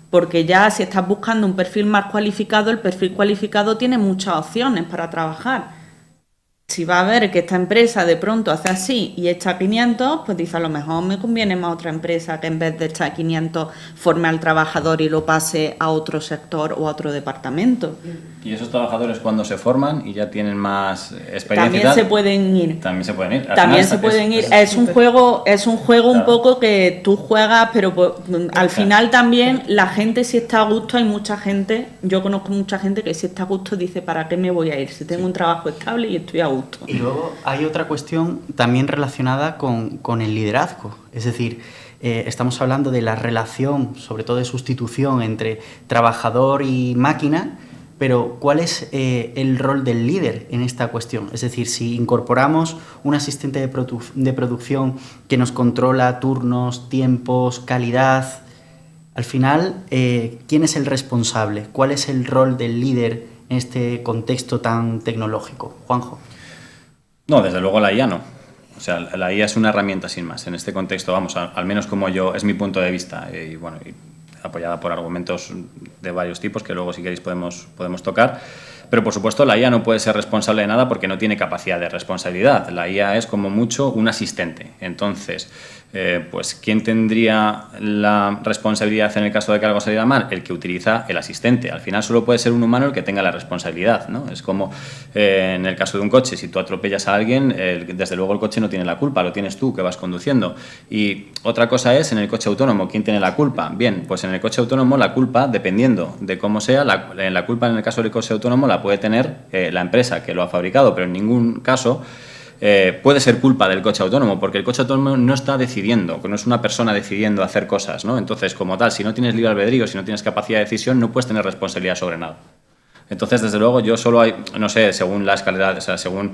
porque ya si estás buscando un perfil más cualificado, el perfil cualificado tiene muchas opciones para trabajar. Si va a ver que esta empresa de pronto hace así y echa 500, pues dice, a lo mejor me conviene más otra empresa que en vez de echar 500 forme al trabajador y lo pase a otro sector o a otro departamento. Y esos trabajadores cuando se forman y ya tienen más experiencia... También se pueden ir. También se pueden ir. También se pueden ir. Es un juego claro, un poco que tú juegas, pero pues, al final también la gente si está a gusto, hay mucha gente, yo conozco mucha gente que si está a gusto dice, ¿para qué me voy a ir? Si tengo un trabajo estable y estoy a gusto. Y luego hay otra cuestión también relacionada con el liderazgo. Es decir, estamos hablando de la relación, sobre todo de sustitución entre trabajador y máquina, pero ¿cuál es el rol del líder en esta cuestión? Es decir, si incorporamos un asistente de producción que nos controla turnos, tiempos, calidad, al final, ¿quién es el responsable? ¿Cuál es el rol del líder en este contexto tan tecnológico? Juanjo. No, desde luego la IA no. O sea, la IA es una herramienta sin más. En este contexto, vamos, al menos como yo, es mi punto de vista, y bueno, apoyada por argumentos de varios tipos que luego si queréis podemos tocar. Pero por supuesto la IA no puede ser responsable de nada porque no tiene capacidad de responsabilidad. La IA es como mucho un asistente. Entonces, pues ¿quién tendría la responsabilidad en el caso de que algo saliera mal? El que utiliza el asistente. Al final solo puede ser un humano el que tenga la responsabilidad, ¿no? Es como en el caso de un coche. Si tú atropellas a alguien, desde luego el coche no tiene la culpa, lo tienes tú que vas conduciendo. Y otra cosa es en el coche autónomo, ¿quién tiene la culpa? Bien, pues en el coche autónomo la culpa, dependiendo de cómo sea, la culpa en el caso del coche autónomo la puede tener la empresa que lo ha fabricado, pero en ningún caso puede ser culpa del coche autónomo, porque el coche autónomo no está decidiendo, no es una persona decidiendo hacer cosas, ¿no? Entonces, como tal, si no tienes libre albedrío, si no tienes capacidad de decisión, no puedes tener responsabilidad sobre nada. Entonces, desde luego, yo solo hay, no sé, según la escalera, o sea, según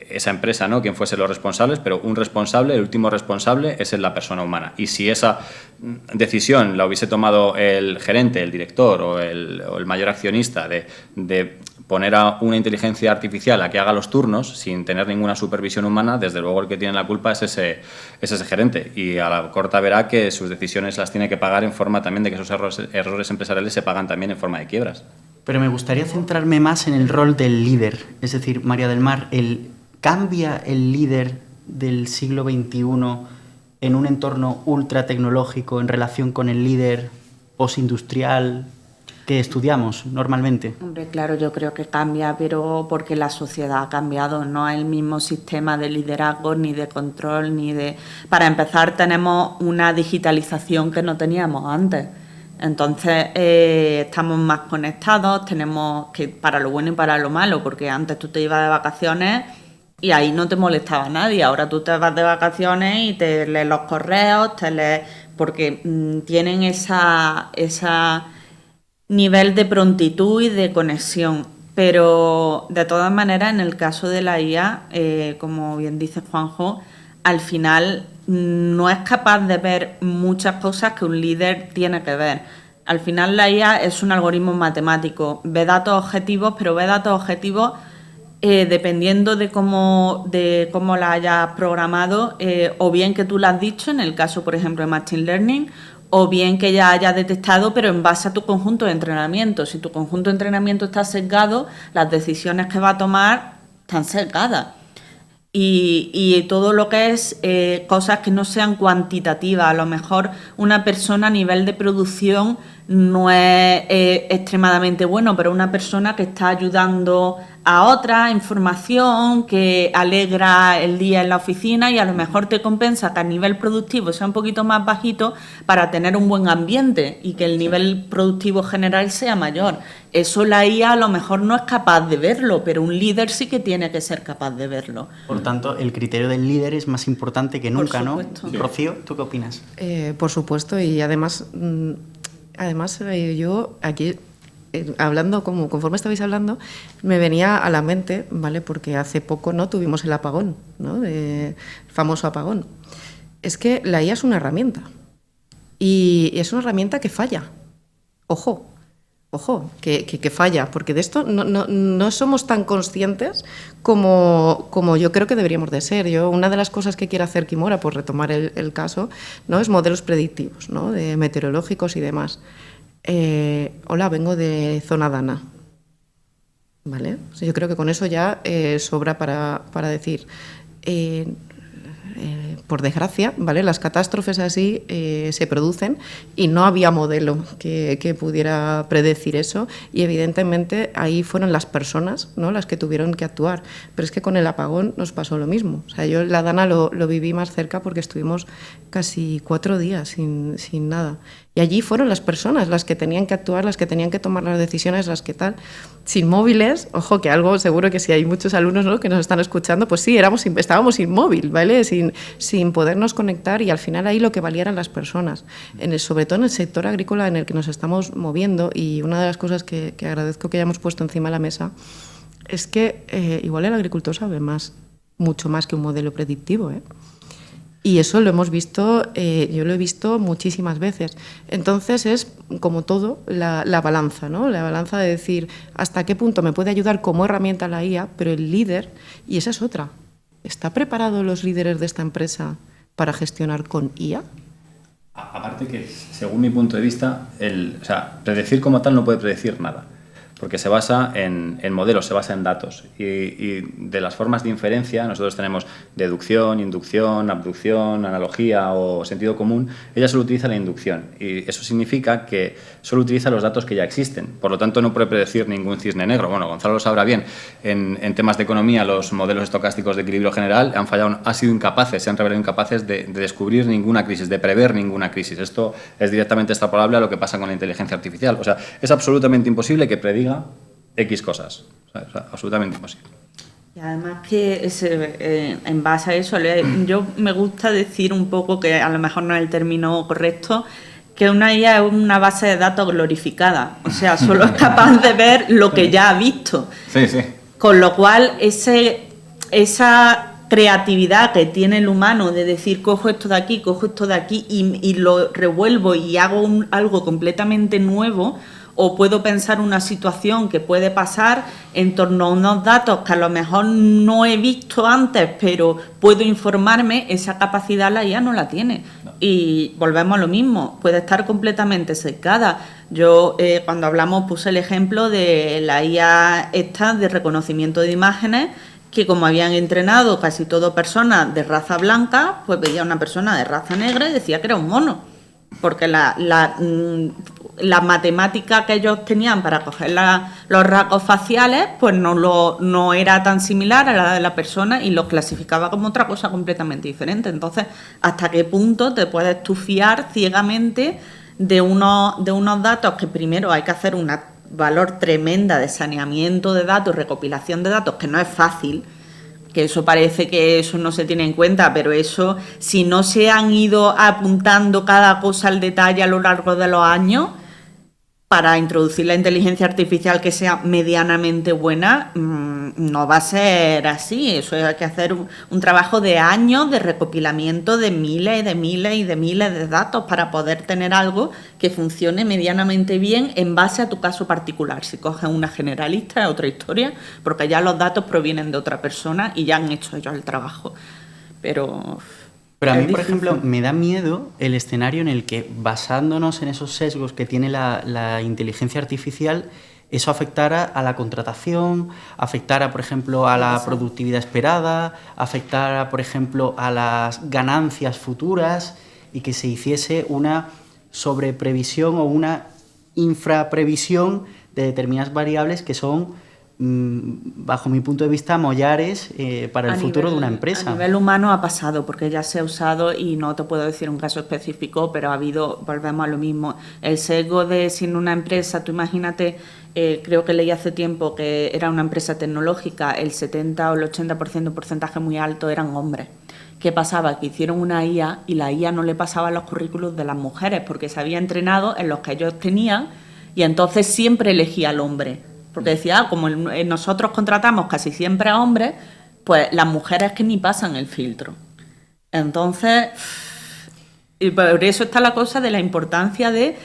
esa empresa, ¿no?, quién fuese los responsables, pero un responsable, el último responsable, es la persona humana. Y si esa decisión la hubiese tomado el gerente, el director o el mayor accionista de poner a una inteligencia artificial a que haga los turnos sin tener ninguna supervisión humana, desde luego el que tiene la culpa es ese gerente. Y a la corta verá que sus decisiones las tiene que pagar en forma también de que esos errores empresariales se pagan también en forma de quiebras. Pero me gustaría centrarme más en el rol del líder. Es decir, María del Mar, ¿cambia el líder del siglo XXI en un entorno ultra tecnológico en relación con el líder postindustrial que estudiamos normalmente? Hombre, claro, yo creo que cambia, pero porque la sociedad ha cambiado, no es el mismo sistema de liderazgo, ni de control, ni de... Para empezar, tenemos una digitalización que no teníamos antes. Entonces, estamos más conectados, tenemos que para lo bueno y para lo malo, porque antes tú te ibas de vacaciones y ahí no te molestaba nadie. Ahora tú te vas de vacaciones y te lees los correos, porque tienen esa nivel de prontitud y de conexión. Pero, de todas maneras, en el caso de la IA, como bien dice Juanjo, al final no es capaz de ver muchas cosas que un líder tiene que ver. Al final la IA es un algoritmo matemático, ve datos objetivos, pero ve datos objetivos dependiendo de cómo la hayas programado, o bien que tú lo has dicho, en el caso, por ejemplo, de Machine Learning, o bien que ya haya detectado, pero en base a tu conjunto de entrenamiento. Si tu conjunto de entrenamiento está sesgado, las decisiones que va a tomar están sesgadas. Y todo lo que es cosas que no sean cuantitativas. A lo mejor una persona a nivel de producción no es extremadamente bueno, pero una persona que está ayudando a otra, información que alegra el día en la oficina y a lo mejor te compensa que a nivel productivo sea un poquito más bajito para tener un buen ambiente y que el nivel productivo general sea mayor. Eso la IA a lo mejor no es capaz de verlo, pero un líder sí que tiene que ser capaz de verlo. Por tanto, el criterio del líder es más importante que nunca, ¿no? Sí. Rocío, ¿tú qué opinas? Por supuesto, y además yo aquí hablando, conforme estabais hablando, me venía a la mente, ¿vale? Porque hace poco, ¿no?, tuvimos el apagón, ¿no?, el famoso apagón. Es que la IA es una herramienta y es una herramienta que falla. Ojo, que falla, porque de esto no somos tan conscientes como yo creo que deberíamos de ser. Una de las cosas que quiere hacer Kimora, por retomar el caso, ¿no?, es modelos predictivos, ¿no?, de meteorológicos y demás. Hola, vengo de zona Dana. ¿Vale? O sea, yo creo que con eso ya sobra para decir... por desgracia, ¿vale?, las catástrofes así se producen y no había modelo que pudiera predecir eso, y evidentemente ahí fueron las personas, ¿no?, las que tuvieron que actuar. Pero es que con el apagón nos pasó lo mismo. O sea, yo la Dana lo viví más cerca porque estuvimos casi 4 días sin nada. Y allí fueron las personas las que tenían que actuar, las que tenían que tomar las decisiones, las que tal. Sin móviles, ojo, que algo seguro que si hay muchos alumnos, ¿no?, que nos están escuchando, pues sí, estábamos sin móvil, ¿vale? Sin podernos conectar, y al final ahí lo que valía eran las personas. Sobre todo en el sector agrícola en el que nos estamos moviendo, y una de las cosas que agradezco que hayamos puesto encima de la mesa es que igual el agricultor sabe mucho más que un modelo predictivo, ¿eh? Y eso lo hemos visto, yo lo he visto muchísimas veces. Entonces es, como todo, la balanza, ¿no? La balanza de decir hasta qué punto me puede ayudar como herramienta la IA, pero el líder, y esa es otra, ¿está preparados los líderes de esta empresa para gestionar con IA? Aparte que, según mi punto de vista, predecir como tal no puede predecir nada, porque se basa en modelos, se basa en datos. Y de las formas de inferencia, nosotros tenemos deducción, inducción, abducción, analogía o sentido común. Ella solo utiliza la inducción, y eso significa que solo utiliza los datos que ya existen. Por lo tanto, no puede predecir ningún cisne negro. Bueno, Gonzalo lo sabrá bien. En temas de economía, los modelos estocásticos de equilibrio general han sido incapaces, se han revelado incapaces de descubrir ninguna crisis, de prever ninguna crisis. Esto es directamente extrapolable a lo que pasa con la inteligencia artificial. O sea, es absolutamente imposible que prediga X cosas. O sea, absolutamente imposible. Y además que en base a eso, yo me gusta decir un poco, que a lo mejor no es el término correcto, que una IA es una base de datos glorificada. O sea, solo es capaz de ver lo que ya ha visto. Sí, sí. Con lo cual, esa creatividad que tiene el humano de decir cojo esto de aquí y lo revuelvo y hago algo completamente nuevo, o puedo pensar una situación que puede pasar en torno a unos datos que a lo mejor no he visto antes, pero puedo informarme, esa capacidad la IA no la tiene. No. Y volvemos a lo mismo, puede estar completamente secada. Yo cuando hablamos puse el ejemplo de la IA esta de reconocimiento de imágenes, que como habían entrenado casi todo personas de raza blanca, pues veía a una persona de raza negra y decía que era un mono, porque la matemática que ellos tenían para coger los rasgos faciales, pues no era tan similar a la de la persona, y los clasificaba como otra cosa completamente diferente. Entonces, ¿hasta qué punto te puedes tú fiar ciegamente de unos datos que primero hay que hacer una valor tremenda de saneamiento de datos, recopilación de datos, que no es fácil? Que eso parece que eso no se tiene en cuenta, pero eso, si no se han ido apuntando cada cosa al detalle a lo largo de los años, para introducir la inteligencia artificial que sea medianamente buena, no va a ser así. Eso hay que hacer un trabajo de años de recopilamiento de miles y de miles y de miles de datos para poder tener algo que funcione medianamente bien en base a tu caso particular. Si coges una generalista es otra historia, porque ya los datos provienen de otra persona y ya han hecho ellos el trabajo. Pero a mí, por ejemplo, me da miedo el escenario en el que, basándonos en esos sesgos que tiene la inteligencia artificial, eso afectara a la contratación, afectara, por ejemplo, a la productividad esperada, afectara, por ejemplo, a las ganancias futuras, y que se hiciese una sobreprevisión o una infraprevisión de determinadas variables que son, bajo mi punto de vista, mollares para el futuro de una empresa. A nivel humano ha pasado, porque ya se ha usado, y no te puedo decir un caso específico, pero ha habido, volvemos a lo mismo, el sesgo de si en una empresa, tú imagínate, creo que leí hace tiempo que era una empresa tecnológica, el 70 o el 80%, un porcentaje muy alto, eran hombres. ¿Qué pasaba? Que hicieron una IA y la IA no le pasaba los currículos de las mujeres, porque se había entrenado en los que ellos tenían, Y entonces siempre elegía al hombre. Porque decía, como nosotros contratamos casi siempre a hombres, pues las mujeres que ni pasan el filtro. Entonces, y por eso está la cosa de la importancia de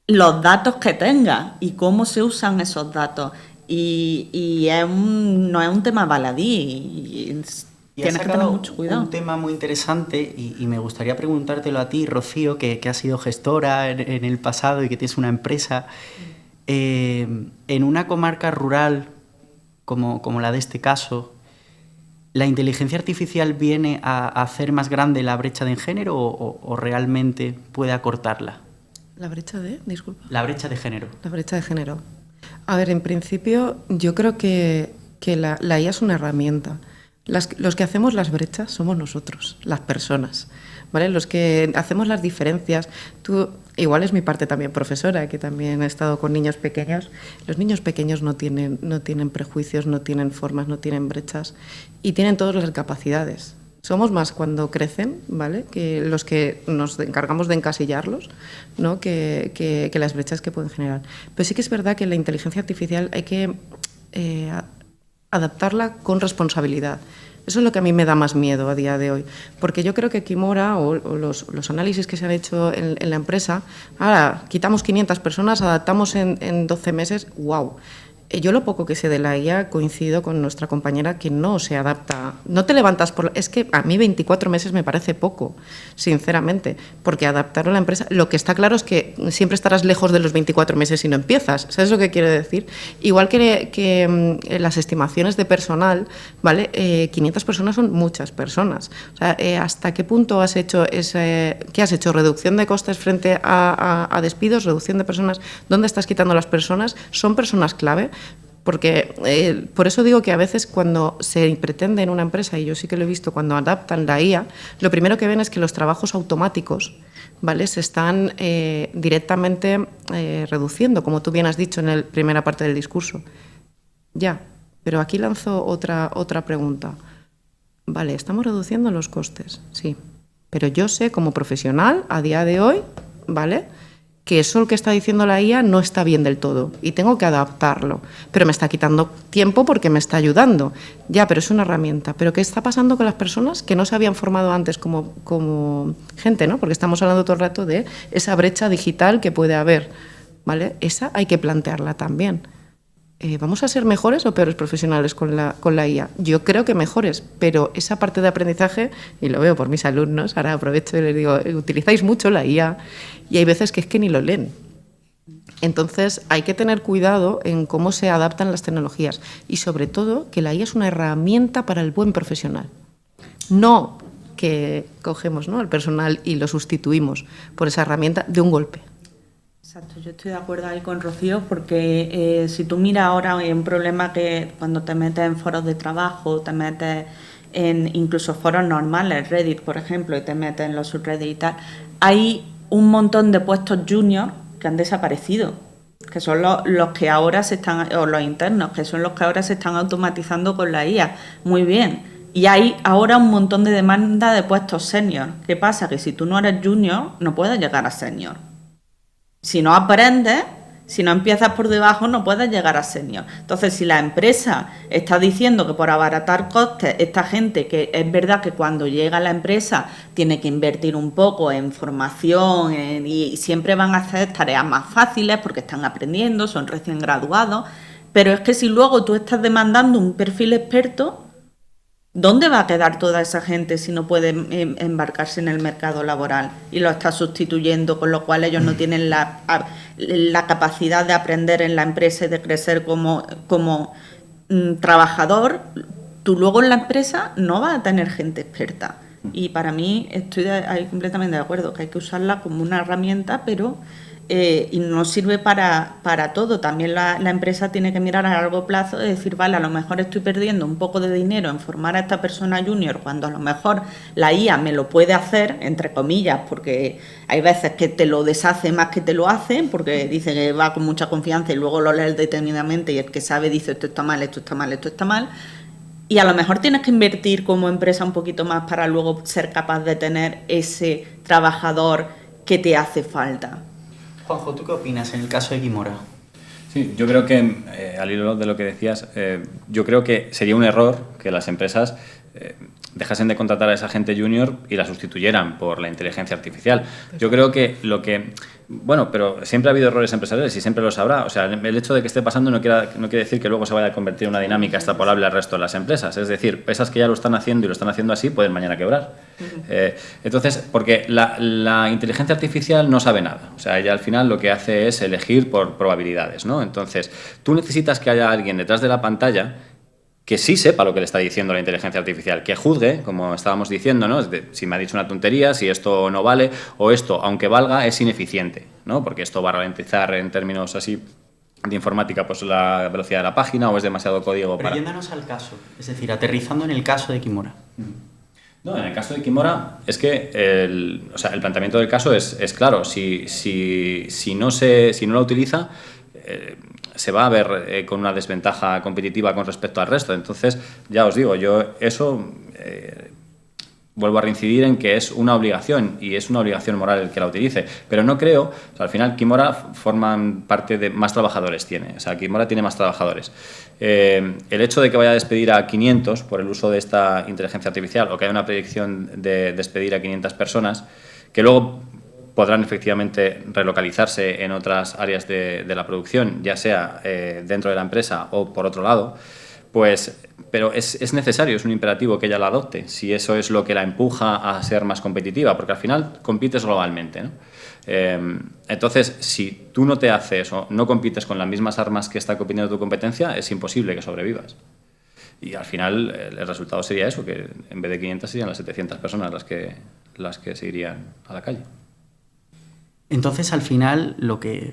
los datos que tenga y cómo se usan esos datos. Y no es un tema baladí. Tienes que tener mucho cuidado. Un tema muy interesante y me gustaría preguntártelo a ti, Rocío, que has sido gestora en el pasado y que tienes una empresa. En una comarca rural como la de este caso, ¿la inteligencia artificial viene a hacer más grande la brecha de género o realmente puede acortarla? ¿La brecha de? Disculpa. La brecha de género. La brecha de género. A ver, en principio yo creo que la IA es una herramienta. Los que hacemos las brechas somos nosotros, las personas, ¿vale? Los que hacemos las diferencias. Tú, igual es mi parte también profesora, que también he estado con niños pequeños. Los niños pequeños no tienen prejuicios, no tienen formas, no tienen brechas y tienen todas las capacidades. Somos más cuando crecen, ¿vale?, que los que nos encargamos de encasillarlos, ¿no?, que las brechas que pueden generar. Pero sí que es verdad que la inteligencia artificial hay que adaptarla con responsabilidad. Eso es lo que a mí me da más miedo a día de hoy, porque yo creo que Quimora o los análisis que se han hecho en la empresa, ahora quitamos 500 personas, adaptamos en 12 meses, ¡wow! Yo lo poco que sé de la IA coincido con nuestra compañera que no se adapta. No te levantas por... Es que a mí 24 meses me parece poco, sinceramente, porque adaptar a la empresa... Lo que está claro es que siempre estarás lejos de los 24 meses si no empiezas. ¿Sabes lo que quiero decir? Igual que las estimaciones de personal, ¿vale? 500 personas son muchas personas. O sea, ¿hasta qué punto has hecho qué has hecho? ¿Reducción de costes frente a despidos? ¿Reducción de personas? ¿Dónde estás quitando las personas? ¿Son personas clave? Porque por eso digo que a veces cuando se pretende en una empresa, y yo sí que lo he visto cuando adaptan la IA, lo primero que ven es que los trabajos automáticos, ¿vale?, se están directamente reduciendo, como tú bien has dicho en la primera parte del discurso. Ya, pero aquí lanzo otra pregunta. Vale, estamos reduciendo los costes, sí, pero yo sé como profesional a día de hoy, ¿vale?, que eso que está diciendo la IA no está bien del todo y tengo que adaptarlo, pero me está quitando tiempo porque me está ayudando. Ya, pero es una herramienta. ¿Pero qué está pasando con las personas que no se habían formado antes como gente, ¿no? Porque estamos hablando todo el rato de esa brecha digital que puede haber, ¿vale? Esa hay que plantearla también. ¿Vamos a ser mejores o peores profesionales con la IA? Yo creo que mejores, pero esa parte de aprendizaje, y lo veo por mis alumnos, ahora aprovecho y les digo, utilizáis mucho la IA y hay veces que es que ni lo leen. Entonces hay que tener cuidado en cómo se adaptan las tecnologías y sobre todo que la IA es una herramienta para el buen profesional. No que cogemos, ¿no?, al personal y lo sustituimos por esa herramienta de un golpe. Exacto, yo estoy de acuerdo ahí con Rocío porque si tú miras ahora hay un problema que cuando te metes en foros de trabajo, te metes en incluso foros normales, Reddit por ejemplo, y te metes en los subreddit y tal, hay un montón de puestos junior que han desaparecido, que son los que ahora se están, o los internos, que son los que ahora se están automatizando con la IA. Muy bien. Y hay ahora un montón de demanda de puestos senior. ¿Qué pasa? Que si tú no eres junior, no puedes llegar a senior. Si no aprendes, si no empiezas por debajo, no puedes llegar a senior. Entonces, si la empresa está diciendo que por abaratar costes, esta gente, que es verdad que cuando llega a la empresa tiene que invertir un poco en formación y siempre van a hacer tareas más fáciles porque están aprendiendo, son recién graduados, pero es que si luego tú estás demandando un perfil experto, ¿dónde va a quedar toda esa gente si no puede embarcarse en el mercado laboral y lo está sustituyendo, con lo cual ellos no tienen la capacidad de aprender en la empresa y de crecer como trabajador? Tú luego en la empresa no vas a tener gente experta. Y para mí estoy ahí completamente de acuerdo, que hay que usarla como una herramienta, pero y no sirve para todo. También la empresa tiene que mirar a largo plazo y decir, vale, a lo mejor estoy perdiendo un poco de dinero en formar a esta persona junior cuando a lo mejor la IA me lo puede hacer, entre comillas, porque hay veces que te lo deshace más que te lo hace, porque dice que va con mucha confianza y luego lo lees detenidamente y el que sabe dice esto está mal, esto está mal, esto está mal. Y a lo mejor tienes que invertir como empresa un poquito más para luego ser capaz de tener ese trabajador que te hace falta. Juanjo, ¿tú qué opinas en el caso de Quimora? Sí, yo creo que, al hilo de lo que decías, yo creo que sería un error que las empresas dejasen de contratar a esa gente junior y la sustituyeran por la inteligencia artificial. Yo creo que bueno, pero siempre ha habido errores empresariales y siempre los habrá. O sea, el hecho de que esté pasando no quiere decir que luego se vaya a convertir en una dinámica extrapolable al resto de las empresas. Es decir, esas que ya lo están haciendo y lo están haciendo así pueden mañana quebrar. Entonces, porque la inteligencia artificial no sabe nada. O sea, ella al final lo que hace es elegir por probabilidades, ¿no? Entonces, tú necesitas que haya alguien detrás de la pantalla que sí sepa lo que le está diciendo la inteligencia artificial, que juzgue, como estábamos diciendo, ¿no? Si me ha dicho una tontería, si esto no vale, o esto, aunque valga, es ineficiente, ¿no? Porque esto va a ralentizar en términos así de informática pues la velocidad de la página, o es demasiado código para... Pero yéndonos al caso, es decir, aterrizando en el caso de Quimora. No, en el caso de Quimora es que el planteamiento del caso es claro. Si no la utiliza, se va a ver con una desventaja competitiva con respecto al resto. Entonces, ya os digo, yo eso vuelvo a reincidir en que es una obligación, y es una obligación moral el que la utilice. Pero no creo, o sea, al final Quimora forman parte de más trabajadores tiene. O sea, Quimora tiene más trabajadores. El hecho de que vaya a despedir a 500 por el uso de esta inteligencia artificial, o que haya una predicción de despedir a 500 personas, que luego podrán efectivamente relocalizarse en otras áreas de la producción, ya sea dentro de la empresa o por otro lado, pues, pero es necesario, es un imperativo que ella la adopte, si eso es lo que la empuja a ser más competitiva, porque al final compites globalmente, ¿no? Entonces, si tú no te haces o no compites con las mismas armas que está compitiendo tu competencia, es imposible que sobrevivas. Y al final el resultado sería eso, que en vez de 500 serían las 700 personas las que se irían a la calle. Entonces, al final, lo que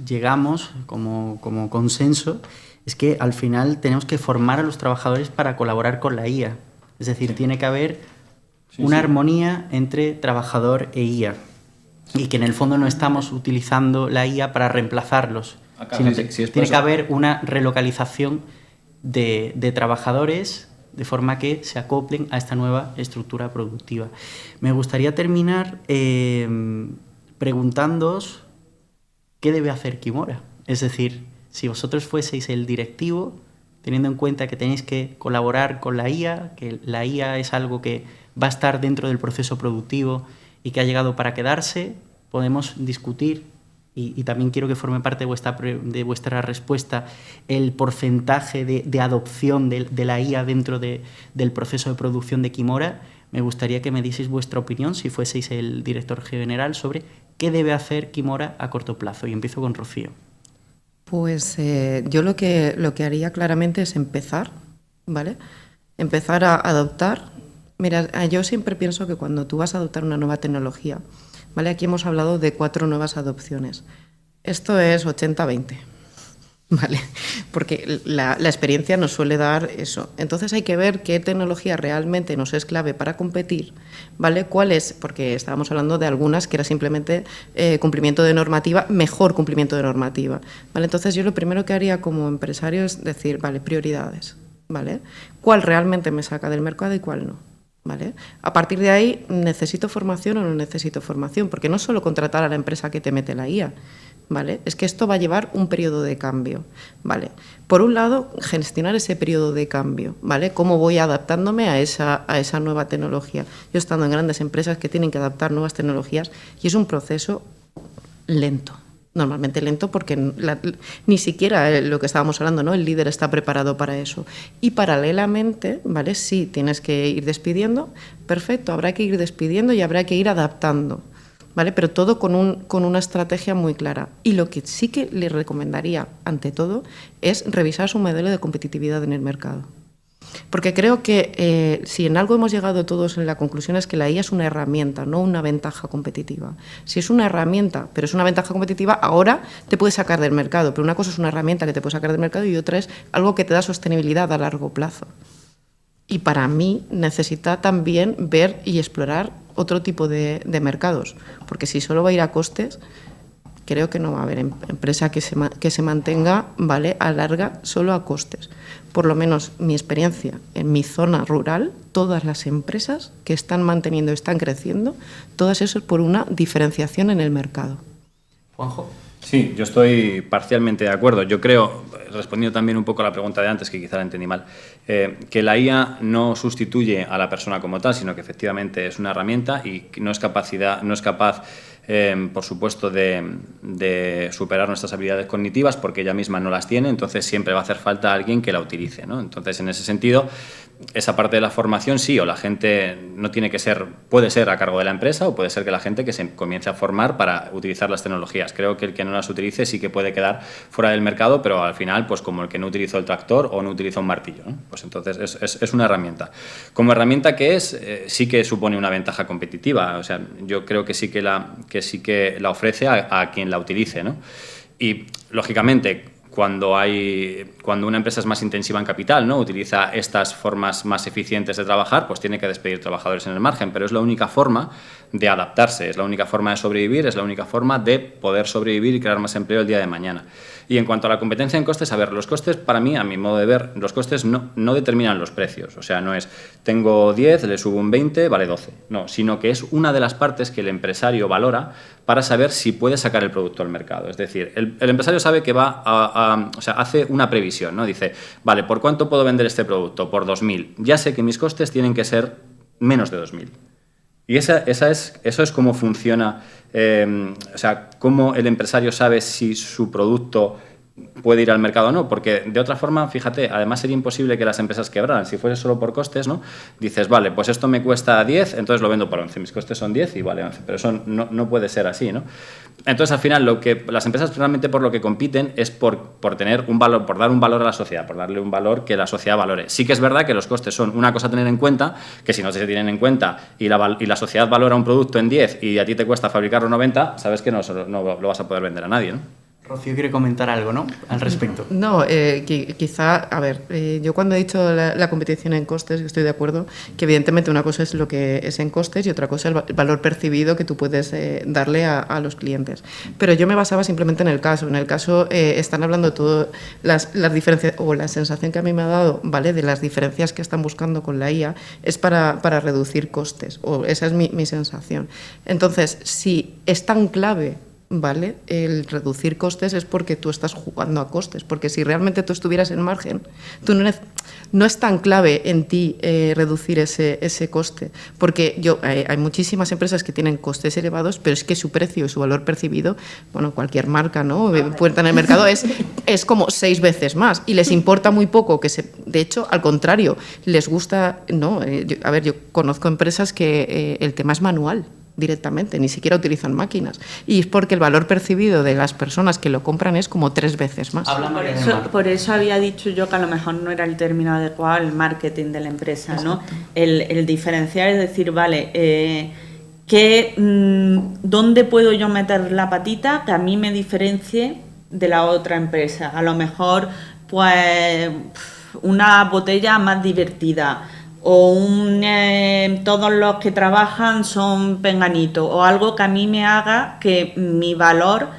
llegamos como consenso es que al final tenemos que formar a los trabajadores para colaborar con la IA. Es decir, tiene que haber una armonía entre trabajador e IA. Y que en el fondo no estamos utilizando la IA para reemplazarlos, sino que tiene que haber una relocalización de trabajadores de forma que se acoplen a esta nueva estructura productiva. Me gustaría terminar preguntándoos qué debe hacer Quimora. Es decir, si vosotros fueseis el directivo, teniendo en cuenta que tenéis que colaborar con la IA, que la IA es algo que va a estar dentro del proceso productivo y que ha llegado para quedarse, podemos discutir, y también quiero que forme parte de vuestra respuesta, el porcentaje de adopción de la IA dentro del proceso de producción de Quimora. Me gustaría que me dieseis vuestra opinión, si fueseis el director general, sobre qué debe hacer Quimora a corto plazo. Y empiezo con Rocío. Pues yo lo que haría claramente es empezar, ¿vale? Empezar a adoptar. Mira, yo siempre pienso que cuando tú vas a adoptar una nueva tecnología, ¿vale? Aquí hemos hablado de 4 nuevas adopciones. Esto es 80-20. ¿Vale? Porque la experiencia nos suele dar eso. Entonces hay que ver qué tecnología realmente nos es clave para competir, ¿vale? ¿Cuál es? Porque estábamos hablando de algunas que era simplemente cumplimiento de normativa, mejor cumplimiento de normativa, ¿vale? Entonces yo lo primero que haría como empresario es decir, vale, prioridades, ¿vale? ¿Cuál realmente me saca del mercado y cuál no? ¿Vale? A partir de ahí, ¿necesito formación o no necesito formación? Porque no es solo contratar a la empresa que te mete la IA, ¿vale? Es que esto va a llevar un periodo de cambio, ¿vale? Por un lado, gestionar ese periodo de cambio, ¿vale? ¿Cómo voy adaptándome a esa nueva tecnología? Yo he estado en grandes empresas que tienen que adaptar nuevas tecnologías y es un proceso lento. Normalmente lento porque ni siquiera lo que estábamos hablando, ¿no? El líder está preparado para eso. Y paralelamente, ¿vale? Sí, tienes que ir despidiendo, perfecto, habrá que ir despidiendo y habrá que ir adaptando, ¿vale? Pero todo con una estrategia muy clara. Y lo que sí que le recomendaría, ante todo, es revisar su modelo de competitividad en el mercado. Porque creo que si en algo hemos llegado todos en la conclusión es que la IA es una herramienta, no una ventaja competitiva. Si es una herramienta, pero es una ventaja competitiva, ahora te puede sacar del mercado. Pero una cosa es una herramienta que te puede sacar del mercado y otra es algo que te da sostenibilidad a largo plazo. Y para mí necesita también ver y explorar otro tipo de mercados. Porque si solo va a ir a costes, creo que no va a haber empresa que se mantenga, ¿vale?, a larga solo a costes. Por lo menos mi experiencia en mi zona rural, todas las empresas que están manteniendo, están creciendo, todas eso es por una diferenciación en el mercado. Juanjo. Sí, yo estoy parcialmente de acuerdo. Yo creo, respondiendo también un poco a la pregunta de antes, que quizá la entendí mal, que la IA no sustituye a la persona como tal, sino que efectivamente es una herramienta y no es capaz, por supuesto, de superar nuestras habilidades cognitivas porque ella misma no las tiene, entonces siempre va a hacer falta alguien que la utilice, ¿no? Entonces, en ese sentido, esa parte de la formación sí, o la gente no tiene que ser, puede ser a cargo de la empresa o puede ser que la gente que se comience a formar para utilizar las tecnologías. Creo que el que no las utilice sí que puede quedar fuera del mercado, pero al final, pues como el que no utilizó el tractor o no utilizó un martillo, ¿no? Pues entonces es una herramienta. Como herramienta que es, sí que supone una ventaja competitiva. O sea, yo creo que sí que la ofrece a quien la utilice, ¿no? Y lógicamente, cuando una empresa es más intensiva en capital, ¿no? Utiliza estas formas más eficientes de trabajar, pues tiene que despedir trabajadores en el margen, pero es la única forma de adaptarse, es la única forma de sobrevivir, es la única forma de poder sobrevivir y crear más empleo el día de mañana. Y en cuanto a la competencia en costes, a ver, los costes, para mí, a mi modo de ver, los costes no determinan los precios. O sea, no es, tengo 10, le subo un 20, vale 12. No, sino que es una de las partes que el empresario valora para saber si puede sacar el producto al mercado. Es decir, el empresario sabe que o sea, hace una previsión, ¿no? Dice, vale, ¿por cuánto puedo vender este producto? Por 2.000. Ya sé que mis costes tienen que ser menos de 2.000. Y eso es cómo funciona, o sea, cómo el empresario sabe si su producto puede ir al mercado o no, porque de otra forma, fíjate, además sería imposible que las empresas quebraran. Si fuese solo por costes, ¿no? Dices, vale, pues esto me cuesta 10, entonces lo vendo por 11. Mis costes son 10 y vale 11, pero eso no puede ser así, ¿no? Entonces, al final, lo que las empresas realmente por lo que compiten es por tener un valor, por dar un valor a la sociedad, por darle un valor que la sociedad valore. Sí que es verdad que los costes son una cosa a tener en cuenta, que si no se tienen en cuenta y la sociedad valora un producto en 10 y a ti te cuesta fabricarlo 90, sabes que no lo vas a poder vender a nadie, ¿no? Rocío quiere comentar algo, ¿no?, al respecto. No, quizá, a ver, yo cuando he dicho la competición en costes, estoy de acuerdo que evidentemente una cosa es lo que es en costes y otra cosa es el valor percibido que tú puedes darle a los clientes. Pero yo me basaba simplemente en el caso. En el caso están hablando de todas las diferencias, o la sensación que a mí me ha dado, ¿vale?, de las diferencias que están buscando con la IA es para reducir costes, o esa es mi sensación. Entonces, si es tan clave, ¿vale?, el reducir costes, es porque tú estás jugando a costes, porque si realmente tú estuvieras en margen, tú no es tan clave en ti reducir ese coste, porque hay muchísimas empresas que tienen costes elevados, pero es que su precio y su valor percibido, bueno, cualquier marca, ¿no?, puerta en el mercado es como 6 veces más, y les importa muy poco de hecho, al contrario, les gusta, ¿no? Yo conozco empresas que el tema es manual directamente, ni siquiera utilizan máquinas, y es porque el valor percibido de las personas que lo compran es como 3 veces más. Por eso había dicho yo que a lo mejor no era el término adecuado el marketing de la empresa, ¿no? El diferenciar es decir, vale, ¿dónde puedo yo meter la patita que a mí me diferencie de la otra empresa? A lo mejor, pues, una botella más divertida, o todos los que trabajan son penganitos, o algo que a mí me haga que mi valor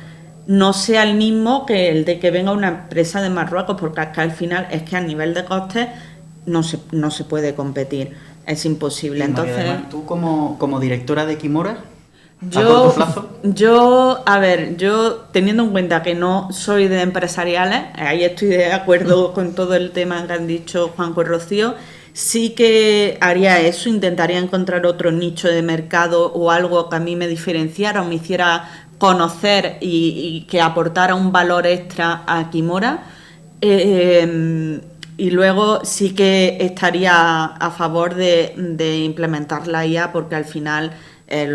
no sea el mismo que el de que venga una empresa de Marruecos, porque acá al final es que a nivel de costes no se puede competir, es imposible. Entonces, María, ¿tú como directora de Quimora, a corto plazo? Yo teniendo en cuenta que no soy de empresariales, ahí estoy de acuerdo con todo el tema que han dicho Juanjo y Rocío. Sí que haría eso, intentaría encontrar otro nicho de mercado o algo que a mí me diferenciara o me hiciera conocer y que aportara un valor extra a Quimora. Y luego sí que estaría a favor de implementar la IA, porque al final,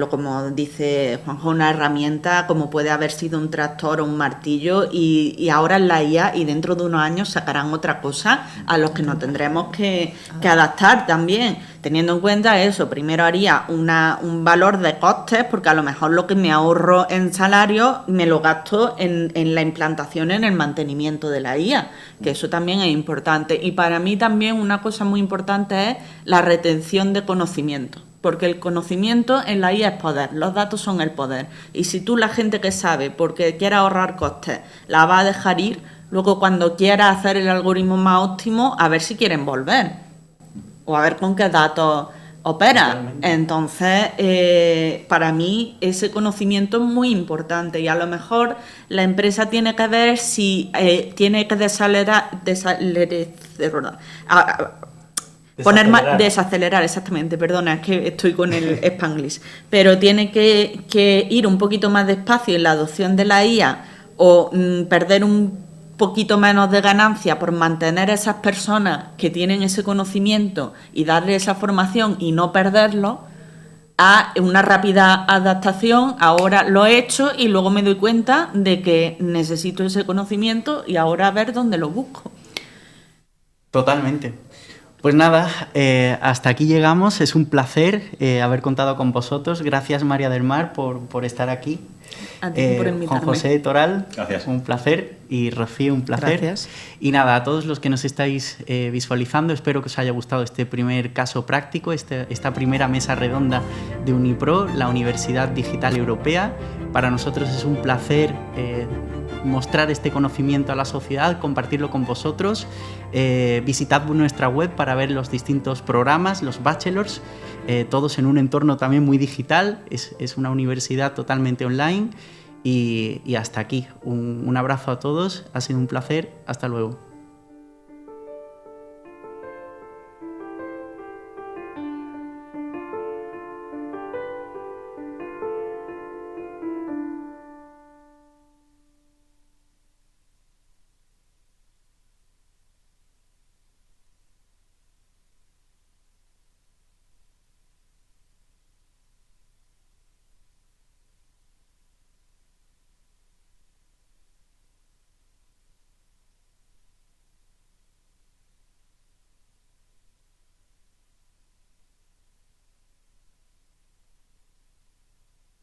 como dice Juanjo, una herramienta como puede haber sido un tractor o un martillo, y ahora en la IA, y dentro de unos años sacarán otra cosa a los que nos tendremos que adaptar también, teniendo en cuenta eso. Primero haría un valor de costes, porque a lo mejor lo que me ahorro en salario me lo gasto en la implantación, en el mantenimiento de la IA, que eso también es importante. Y para mí también una cosa muy importante es la retención de conocimiento, porque el conocimiento en la IA es poder, los datos son el poder, y si tú, la gente que sabe, porque quiere ahorrar costes, la va a dejar ir, luego cuando quiera hacer el algoritmo más óptimo, a ver si quieren volver, o a ver con qué datos opera. Totalmente. Entonces, para mí ese conocimiento es muy importante y a lo mejor la empresa tiene que ver si tiene que desacelerar, exactamente, perdona, es que estoy con el Spanglish, pero tiene que ir un poquito más despacio en la adopción de la IA o perder un poquito menos de ganancia por mantener a esas personas que tienen ese conocimiento y darle esa formación y no perderlo, a una rápida adaptación. Ahora lo he hecho y luego me doy cuenta de que necesito ese conocimiento y ahora a ver dónde lo busco. Totalmente. Pues nada, hasta aquí llegamos. Es un placer haber contado con vosotros. Gracias, María del Mar, por estar aquí. A ti por invitarme. Juan José Toral, Gracias. un placer. Y Rocío, un placer. Gracias. Y nada, a todos los que nos estáis visualizando, espero que os haya gustado este primer caso práctico, esta primera mesa redonda de Unipro, la Universidad Digital Europea. Para nosotros es un placer mostrar este conocimiento a la sociedad, compartirlo con vosotros. Visitad nuestra web para ver los distintos programas, los bachelors, todos en un entorno también muy digital. Es una universidad totalmente online. Y hasta aquí. Un abrazo a todos. Ha sido un placer. Hasta luego.